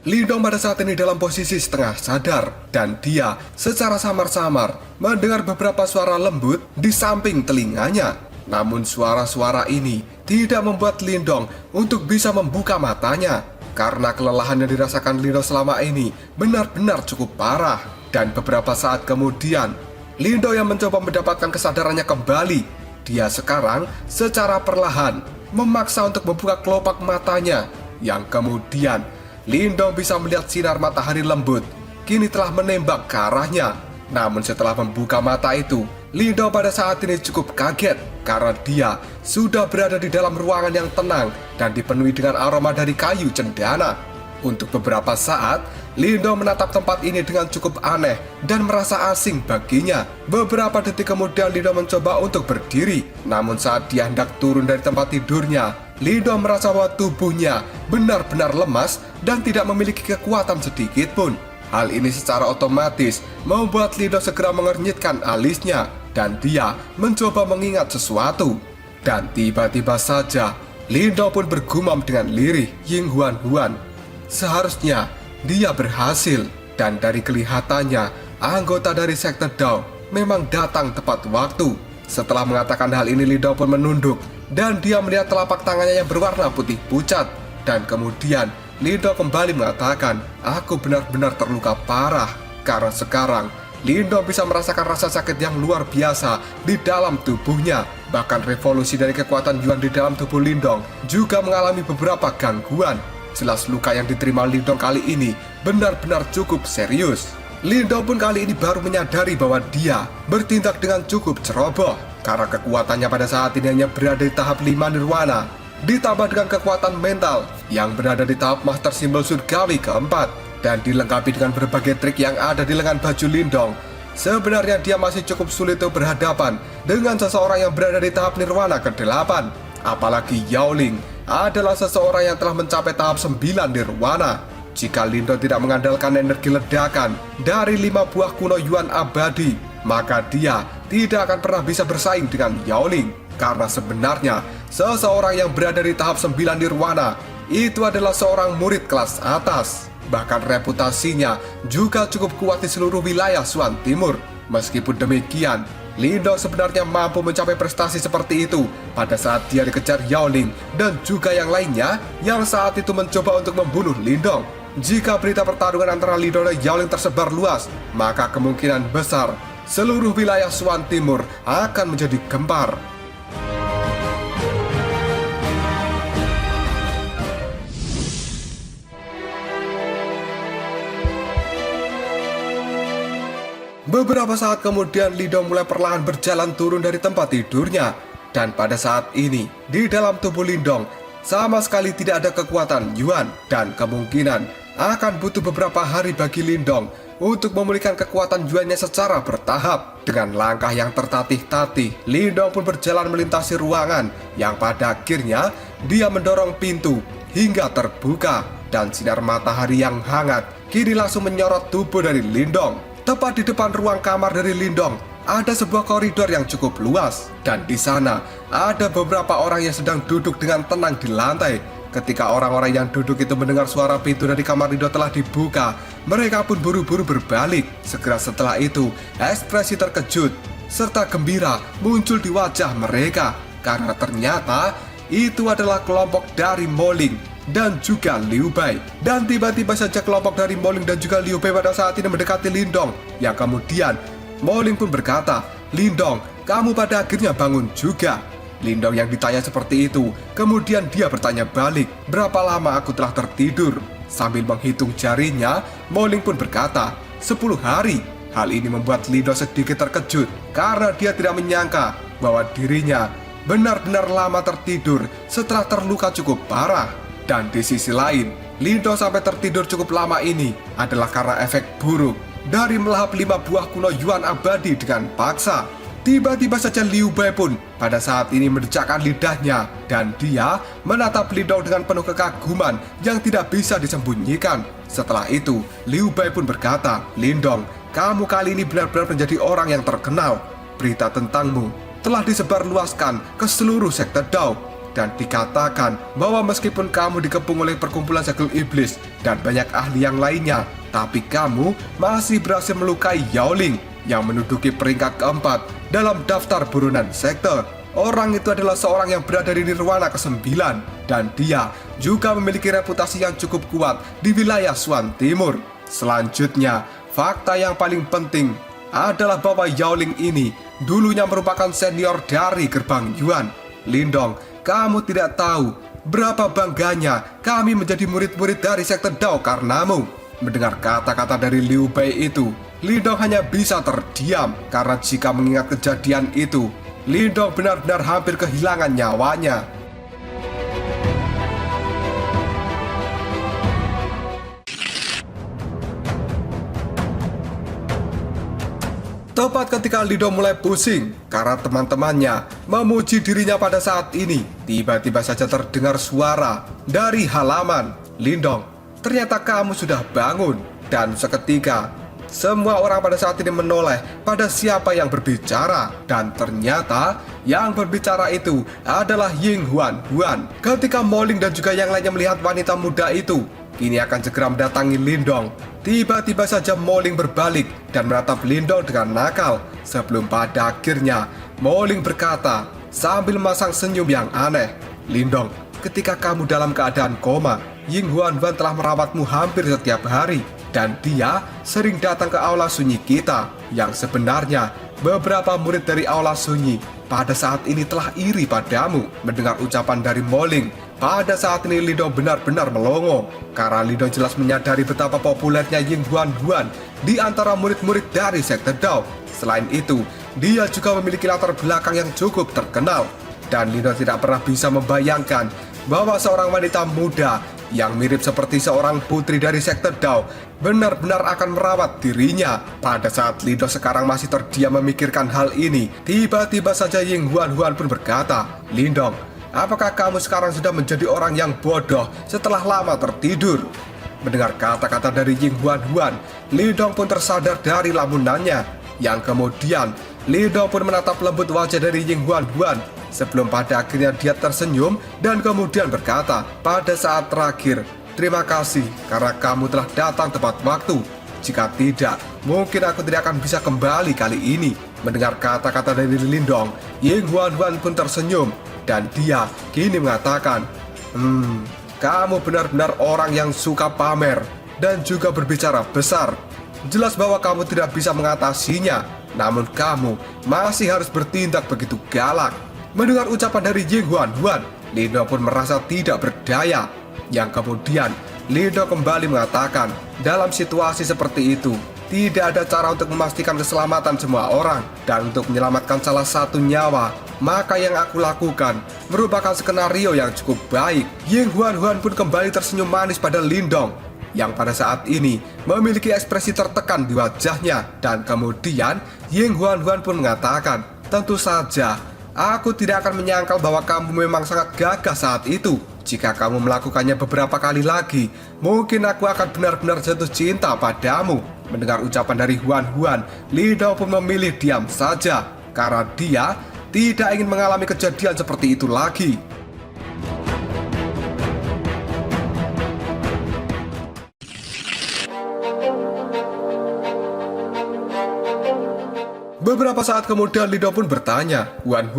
Lindong pada saat ini dalam posisi setengah sadar, dan dia secara samar-samar mendengar beberapa suara lembut di samping telinganya. Namun suara-suara ini tidak membuat Lindong untuk bisa membuka matanya, karena kelelahan yang dirasakan Lindong selama ini benar-benar cukup parah. Dan beberapa saat kemudian, Lindong yang mencoba mendapatkan kesadarannya kembali, dia sekarang secara perlahan memaksa untuk membuka kelopak matanya, yang kemudian Lindong bisa melihat sinar matahari lembut kini telah menembak ke arahnya. Namun setelah membuka mata itu, Lindong pada saat ini cukup kaget karena dia sudah berada di dalam ruangan yang tenang dan dipenuhi dengan aroma dari kayu cendana. Untuk beberapa saat, Lindong menatap tempat ini dengan cukup aneh dan merasa asing baginya. Beberapa detik kemudian Lindong mencoba untuk berdiri. Namun saat dia hendak turun dari tempat tidurnya, Lindong merasa bahwa tubuhnya benar-benar lemas dan tidak memiliki kekuatan sedikit pun. Hal ini secara otomatis membuat Lindong segera mengernyitkan alisnya dan dia mencoba mengingat sesuatu. Dan tiba-tiba saja Lindong pun bergumam dengan lirih, Ying Huan Huan, seharusnya dia berhasil. Dan dari kelihatannya, anggota dari sekte Dao memang datang tepat waktu. Setelah mengatakan hal ini, Lindong pun menunduk dan dia melihat telapak tangannya yang berwarna putih pucat. Dan kemudian Lindong kembali mengatakan, aku benar-benar terluka parah. Karena sekarang Lindong bisa merasakan rasa sakit yang luar biasa di dalam tubuhnya. Bahkan revolusi dari kekuatan Yuan di dalam tubuh Lindong juga mengalami beberapa gangguan. Jelas luka yang diterima Lindong kali ini benar-benar cukup serius. Lindong pun kali ini baru menyadari bahwa dia bertindak dengan cukup ceroboh, karena kekuatannya pada saat ini hanya berada di tahap 5 Nirwana, ditambah dengan kekuatan mental yang berada di tahap Master Simbol Surgawi keempat, dan dilengkapi dengan berbagai trik yang ada di lengan baju Lindong. Sebenarnya dia masih cukup sulit untuk berhadapan dengan seseorang yang berada di tahap Nirwana ke-8. Apalagi Yaoling adalah seseorang yang telah mencapai tahap 9 Nirwana. Jika Lindong tidak mengandalkan energi ledakan dari 5 buah kuno Yuan abadi, maka dia tidak akan pernah bisa bersaing dengan Yaoling. Karena sebenarnya seseorang yang berada di tahap 9 Nirwana itu adalah seorang murid kelas atas. Bahkan reputasinya juga cukup kuat di seluruh wilayah Suan Timur. Meskipun demikian, Lindong sebenarnya mampu mencapai prestasi seperti itu pada saat dia dikejar Yaoling dan juga yang lainnya yang saat itu mencoba untuk membunuh Lindong. Jika berita pertarungan antara Lindong dan Yaoling tersebar luas, maka kemungkinan besar seluruh wilayah Suan Timur akan menjadi gempar. Beberapa saat kemudian Lindong mulai perlahan berjalan turun dari tempat tidurnya. Dan pada saat ini, di dalam tubuh Lindong sama sekali tidak ada kekuatan Yuan. Dan kemungkinan akan butuh beberapa hari bagi Lindong untuk memulihkan kekuatan Yuannya secara bertahap. Dengan langkah yang tertatih-tatih, Lindong pun berjalan melintasi ruangan yang pada akhirnya dia mendorong pintu hingga terbuka. Dan sinar matahari yang hangat kini langsung menyorot tubuh dari Lindong. Tepat di depan ruang kamar dari Lindong, ada sebuah koridor yang cukup luas. Dan di sana, ada beberapa orang yang sedang duduk dengan tenang di lantai. Ketika orang-orang yang duduk itu mendengar suara pintu dari kamar Lindong telah dibuka, mereka pun buru-buru berbalik. Segera setelah itu, ekspresi terkejut serta gembira muncul di wajah mereka. Karena ternyata, itu adalah kelompok dari Moling dan juga Liu Bei. Dan tiba-tiba saja kelompok dari Moling dan juga Liu Bei pada saat ini mendekati Lindong. Yang kemudian Moling pun berkata, "Lindong, kamu pada akhirnya bangun juga." Lindong yang ditanya seperti itu, kemudian dia bertanya balik, "Berapa lama aku telah tertidur?" Sambil menghitung jarinya, Moling pun berkata, 10 hari. Hal ini membuat Lindong sedikit terkejut karena dia tidak menyangka bahwa dirinya benar-benar lama tertidur setelah terluka cukup parah. Dan di sisi lain, Lindong sampai tertidur cukup lama ini adalah karena efek buruk dari melahap 5 buah kuno Yuan abadi dengan paksa. Tiba-tiba saja Liu Bei pun pada saat ini mendecakkan lidahnya dan dia menatap Lindong dengan penuh kekaguman yang tidak bisa disembunyikan. Setelah itu, Liu Bei pun berkata, "Lindong, kamu kali ini benar-benar menjadi orang yang terkenal. Berita tentangmu telah disebarluaskan ke seluruh sekte Dao. Dan dikatakan bahwa meskipun kamu dikepung oleh perkumpulan segel iblis dan banyak ahli yang lainnya, tapi kamu masih berhasil melukai Yao Ling yang menduduki peringkat keempat dalam daftar buronan sekte. Orang itu adalah seorang yang berada di Nirwana ke-9 dan dia juga memiliki reputasi yang cukup kuat di wilayah Suan Timur. Selanjutnya, fakta yang paling penting adalah bahwa Yao Ling ini dulunya merupakan senior dari gerbang Yuan. Lindong, kamu tidak tahu berapa bangganya kami menjadi murid-murid dari sekte Dao karenamu." Mendengar kata-kata dari Liu Bei itu, Lindong hanya bisa terdiam karena jika mengingat kejadian itu, Lindong benar-benar hampir kehilangan nyawanya. Tepat ketika Lindong mulai pusing karena teman-temannya memuji dirinya pada saat ini, tiba-tiba saja terdengar suara dari halaman. "Lindong, ternyata kamu sudah bangun." Dan seketika, semua orang pada saat ini menoleh pada siapa yang berbicara. Dan ternyata yang berbicara itu adalah Ying Huan Huan. Ketika Moling dan juga yang lainnya melihat wanita muda itu, kini akan segera mendatangi Lindong. Tiba-tiba saja Moling berbalik dan menatap Lindong dengan nakal. Sebelum pada akhirnya Moling berkata sambil memasang senyum yang aneh, "Lindong, ketika kamu dalam keadaan koma, Ying Huan Huan telah merawatmu hampir setiap hari. Dan dia sering datang ke aula sunyi kita. Yang sebenarnya beberapa murid dari aula sunyi pada saat ini telah iri padamu." Mendengar ucapan dari Moling, pada saat ini Lindong benar-benar melongo karena Lindong jelas menyadari betapa populernya Ying Huan Huan di antara murid-murid dari sekte Dao. Selain itu, dia juga memiliki latar belakang yang cukup terkenal. Dan Lindong tidak pernah bisa membayangkan bahwa seorang wanita muda yang mirip seperti seorang putri dari sekte Dao benar-benar akan merawat dirinya. Pada saat Lindong sekarang masih terdiam memikirkan hal ini, tiba-tiba saja Ying Huan Huan pun berkata, "Lindong, apakah kamu sekarang sudah menjadi orang yang bodoh setelah lama tertidur?" Mendengar kata-kata dari Ying Huan Huan, Lindong pun tersadar dari lamunannya. Yang kemudian, Lindong pun menatap lembut wajah dari Ying Huan Huan. Sebelum pada akhirnya dia tersenyum dan kemudian berkata, "Pada saat terakhir, terima kasih karena kamu telah datang tepat waktu. Jika tidak, mungkin aku tidak akan bisa kembali kali ini." Mendengar kata-kata dari Lindong, Ying Huan Huan pun tersenyum dan dia kini mengatakan, "Kamu benar-benar orang yang suka pamer dan juga berbicara besar. Jelas bahwa kamu tidak bisa mengatasinya. namun kamu masih harus bertindak begitu galak. Mendengar ucapan dari Ying Huan, Lindong pun merasa tidak berdaya. Yang kemudian Lindong kembali mengatakan, dalam situasi seperti itu tidak ada cara untuk memastikan keselamatan semua orang, dan untuk menyelamatkan salah satu nyawa, maka yang aku lakukan merupakan skenario yang cukup baik. Ying Huan pun kembali tersenyum manis pada Lindong, yang pada saat ini memiliki ekspresi tertekan di wajahnya. Dan kemudian Ying Huan pun mengatakan, tentu saja aku tidak akan menyangkal bahwa kamu memang sangat gagah saat itu. Jika kamu melakukannya beberapa kali lagi, mungkin aku akan benar-benar jatuh cinta padamu. Mendengar ucapan dari Huan, Lindong pun memilih diam saja, karena dia tidak ingin mengalami kejadian seperti itu lagi. Beberapa saat kemudian Lindong pun bertanya, Huan,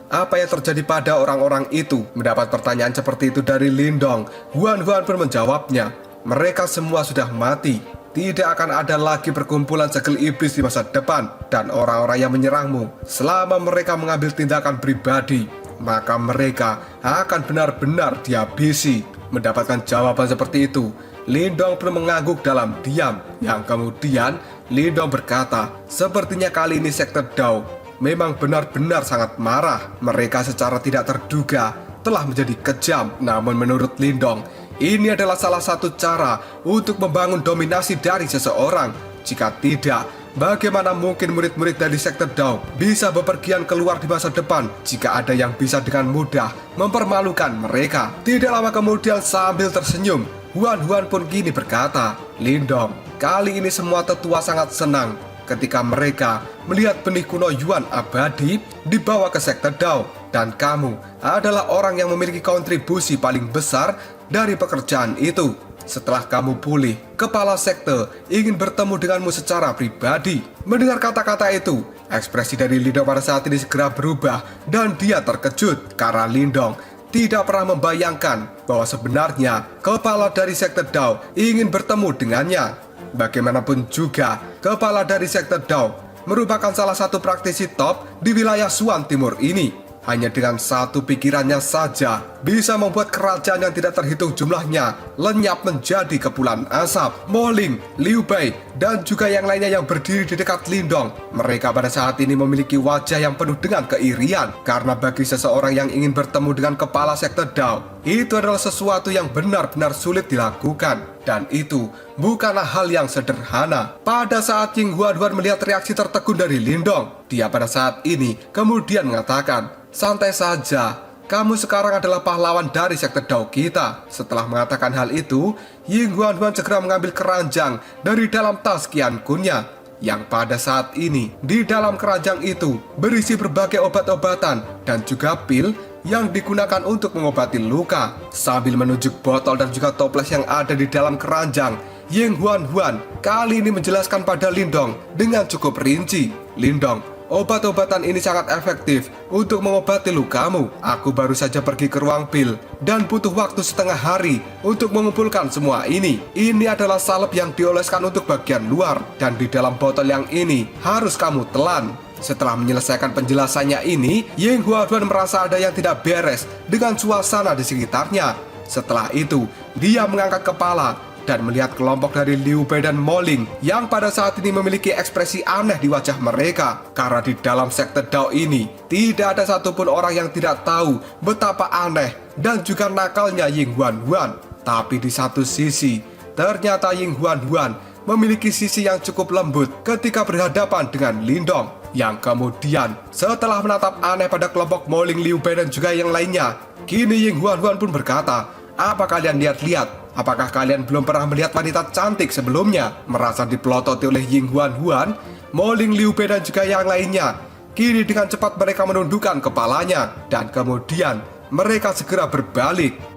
apa yang terjadi pada orang-orang itu? Mendapat pertanyaan seperti itu dari Lindong, Huan pun menjawabnya, mereka semua sudah mati. Tidak akan ada lagi perkumpulan segel iblis di masa depan, dan orang-orang yang menyerangmu selama mereka mengambil tindakan pribadi, maka mereka akan benar-benar dihabisi. Mendapatkan jawaban seperti itu, Lindong pun mengangguk dalam diam. Yang kemudian Lindong berkata, sepertinya kali ini sekte Dao memang benar-benar sangat marah. Mereka secara tidak terduga telah menjadi kejam. Namun menurut Lindong, ini adalah salah satu cara untuk membangun dominasi dari seseorang. Jika tidak, bagaimana mungkin murid-murid dari sekte Dao bisa bepergian keluar di masa depan jika ada yang bisa dengan mudah mempermalukan mereka? Tidak lama kemudian sambil tersenyum, Huan pun kini berkata, Lindong, kali ini semua tetua sangat senang ketika mereka melihat benih kuno Yuan abadi dibawa ke sekte Dao. Dan kamu adalah orang yang memiliki kontribusi paling besar dari pekerjaan itu. Setelah kamu pulih, kepala sekte ingin bertemu denganmu secara pribadi. Mendengar kata-kata itu, ekspresi dari Lindong pada saat ini segera berubah dan dia terkejut karena Lindong tidak pernah membayangkan bahwa sebenarnya kepala dari sekte Dao ingin bertemu dengannya. Bagaimanapun juga, kepala dari sekte Dao merupakan salah satu praktisi top di wilayah Suan Timur ini. Hanya dengan satu pikirannya saja bisa membuat kerajaan yang tidak terhitung jumlahnya lenyap menjadi kepulan asap. Mo Ling, Liu Bei, dan juga yang lainnya yang berdiri di dekat Lindong, mereka pada saat ini memiliki wajah yang penuh dengan keirian. Karena bagi seseorang yang ingin bertemu dengan kepala sekte Dao, itu adalah sesuatu yang benar-benar sulit dilakukan. Dan itu bukanlah hal yang sederhana. Pada saat Ying Huan melihat reaksi tertegun dari Lindong, dia pada saat ini kemudian mengatakan, santai saja, kamu sekarang adalah pahlawan dari sekte Dao kita. Setelah mengatakan hal itu, Ying Huan segera mengambil keranjang dari dalam tas Qian Kunnya, yang pada saat ini di dalam keranjang itu berisi berbagai obat-obatan dan juga pil yang digunakan untuk mengobati luka. Sambil menunjuk botol dan juga toples yang ada di dalam keranjang, Ying Huan kali ini menjelaskan pada Lindong dengan cukup rinci. Lindong, obat-obatan ini sangat efektif untuk mengobati lukamu. Aku baru saja pergi ke ruang pil dan butuh waktu setengah hari untuk mengumpulkan semua ini. Ini adalah salep yang dioleskan untuk bagian luar, dan di dalam botol yang ini harus kamu telan. Setelah menyelesaikan penjelasannya ini, Ying Huan merasa ada yang tidak beres dengan suasana di sekitarnya. Setelah itu, dia mengangkat kepala dan melihat kelompok dari Liu Bei dan Mo Ling yang pada saat ini memiliki ekspresi aneh di wajah mereka. Karena di dalam sekte Dao ini, tidak ada satupun orang yang tidak tahu betapa aneh dan juga nakalnya Ying Huan. Tapi di satu sisi, ternyata Ying Huan memiliki sisi yang cukup lembut ketika berhadapan dengan Lindong. Yang kemudian setelah menatap aneh pada kelompok Mo Ling, Liu Bei dan juga yang lainnya, kini Ying Huan pun berkata, apa kalian lihat-lihat? Apakah kalian belum pernah melihat wanita cantik sebelumnya? Merasa dipelototi oleh Ying Huan, Mo Ling, Liu Bei dan juga yang lainnya, kini dengan cepat mereka menundukkan kepalanya dan kemudian mereka segera berbalik.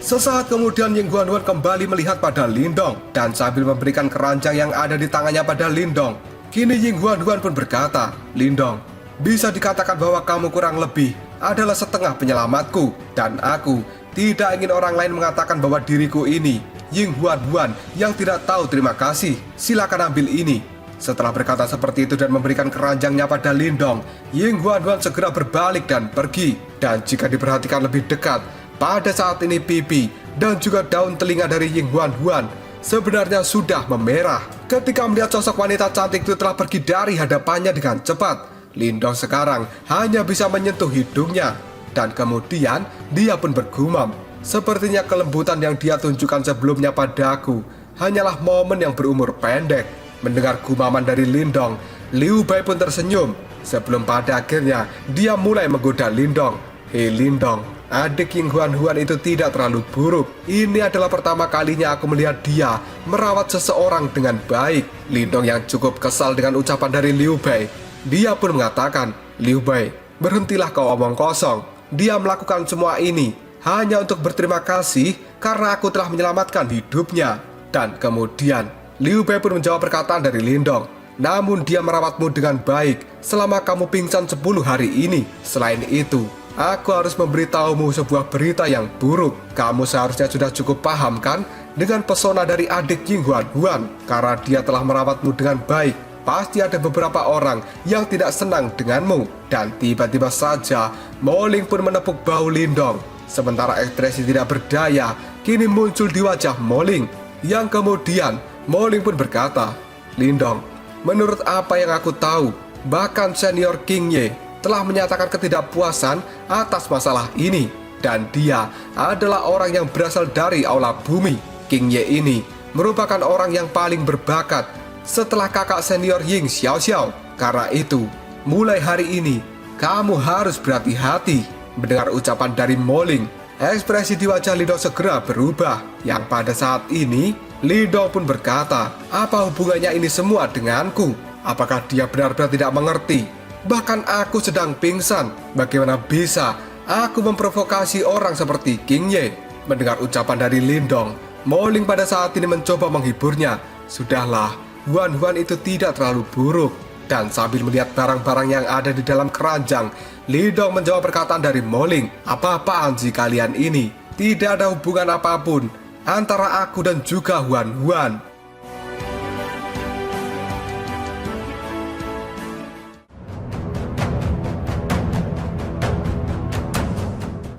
Sesaat kemudian Ying Huan kembali melihat pada Lindong dan sambil memberikan keranjang yang ada di tangannya pada Lindong, kini Ying Huan pun berkata, Lindong, bisa dikatakan bahwa kamu kurang lebih adalah setengah penyelamatku, dan aku tidak ingin orang lain mengatakan bahwa diriku ini Ying Huan yang tidak tahu terima kasih. Silakan ambil ini. Setelah berkata seperti itu dan memberikan keranjangnya pada Lindong, Ying Huan segera berbalik dan pergi. Dan jika diperhatikan lebih dekat, pada saat ini pipi dan juga daun telinga dari Ying Huan sebenarnya sudah memerah. Ketika melihat sosok wanita cantik itu telah pergi dari hadapannya dengan cepat, Lindong sekarang hanya bisa menyentuh hidungnya. Dan kemudian dia pun bergumam. Sepertinya kelembutan yang dia tunjukkan sebelumnya padaku hanyalah momen yang berumur pendek. Mendengar gumaman dari Lindong, Liu Bei pun tersenyum. Sebelum pada akhirnya dia mulai menggoda Lindong. Hei Lindong, adik Ying Huan itu tidak terlalu buruk. Ini adalah pertama kalinya aku melihat dia merawat seseorang dengan baik. Lindong yang cukup kesal dengan ucapan dari Liu Bei, dia pun mengatakan, Liu Bei, berhentilah kau omong kosong. Dia melakukan semua ini hanya untuk berterima kasih karena aku telah menyelamatkan hidupnya. Dan kemudian Liu Bei pun menjawab perkataan dari Lindong. Namun dia merawatmu dengan baik selama kamu pingsan 10 hari ini. Selain itu, aku harus memberitahumu sebuah berita yang buruk. Kamu seharusnya sudah cukup paham kan dengan pesona dari adik Ying Huan. Karena dia telah merawatmu dengan baik, pasti ada beberapa orang yang tidak senang denganmu. Dan tiba-tiba saja Mo Ling pun menepuk bahu Lindong. Sementara ekspresi tidak berdaya kini muncul di wajah Mo Ling. Yang kemudian Mo Ling pun berkata, Lindong, menurut apa yang aku tahu, bahkan senior King Ye telah menyatakan ketidakpuasan atas masalah ini. Dan dia adalah orang yang berasal dari aula bumi. King Ye ini merupakan orang yang paling berbakat setelah kakak senior Ying Xiaoxiao. Karena itu, mulai hari ini, kamu harus berhati-hati. Mendengar ucapan dari Mo Ling, ekspresi di wajah Lindong segera berubah. Yang pada saat ini, Lindong pun berkata, apa hubungannya ini semua denganku? Apakah dia benar-benar tidak mengerti? Bahkan aku sedang pingsan. Bagaimana bisa aku memprovokasi orang seperti King Ye? Mendengar ucapan dari Lindong, Mo Ling pada saat ini mencoba menghiburnya. Sudahlah, Huan itu tidak terlalu buruk. Dan sambil melihat barang-barang yang ada di dalam keranjang, Lindong menjawab perkataan dari Mo Ling. Apa-apaan sih kalian ini? Tidak ada hubungan apapun antara aku dan juga Huan.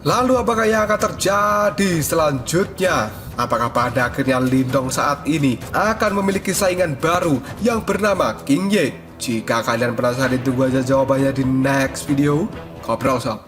Lalu apakah yang akan terjadi selanjutnya? Apakah pada akhirnya Lindong saat ini akan memiliki saingan baru yang bernama King Ye? Jika kalian penasaran, tunggu aja jawabannya di next video. Ngobrol sob.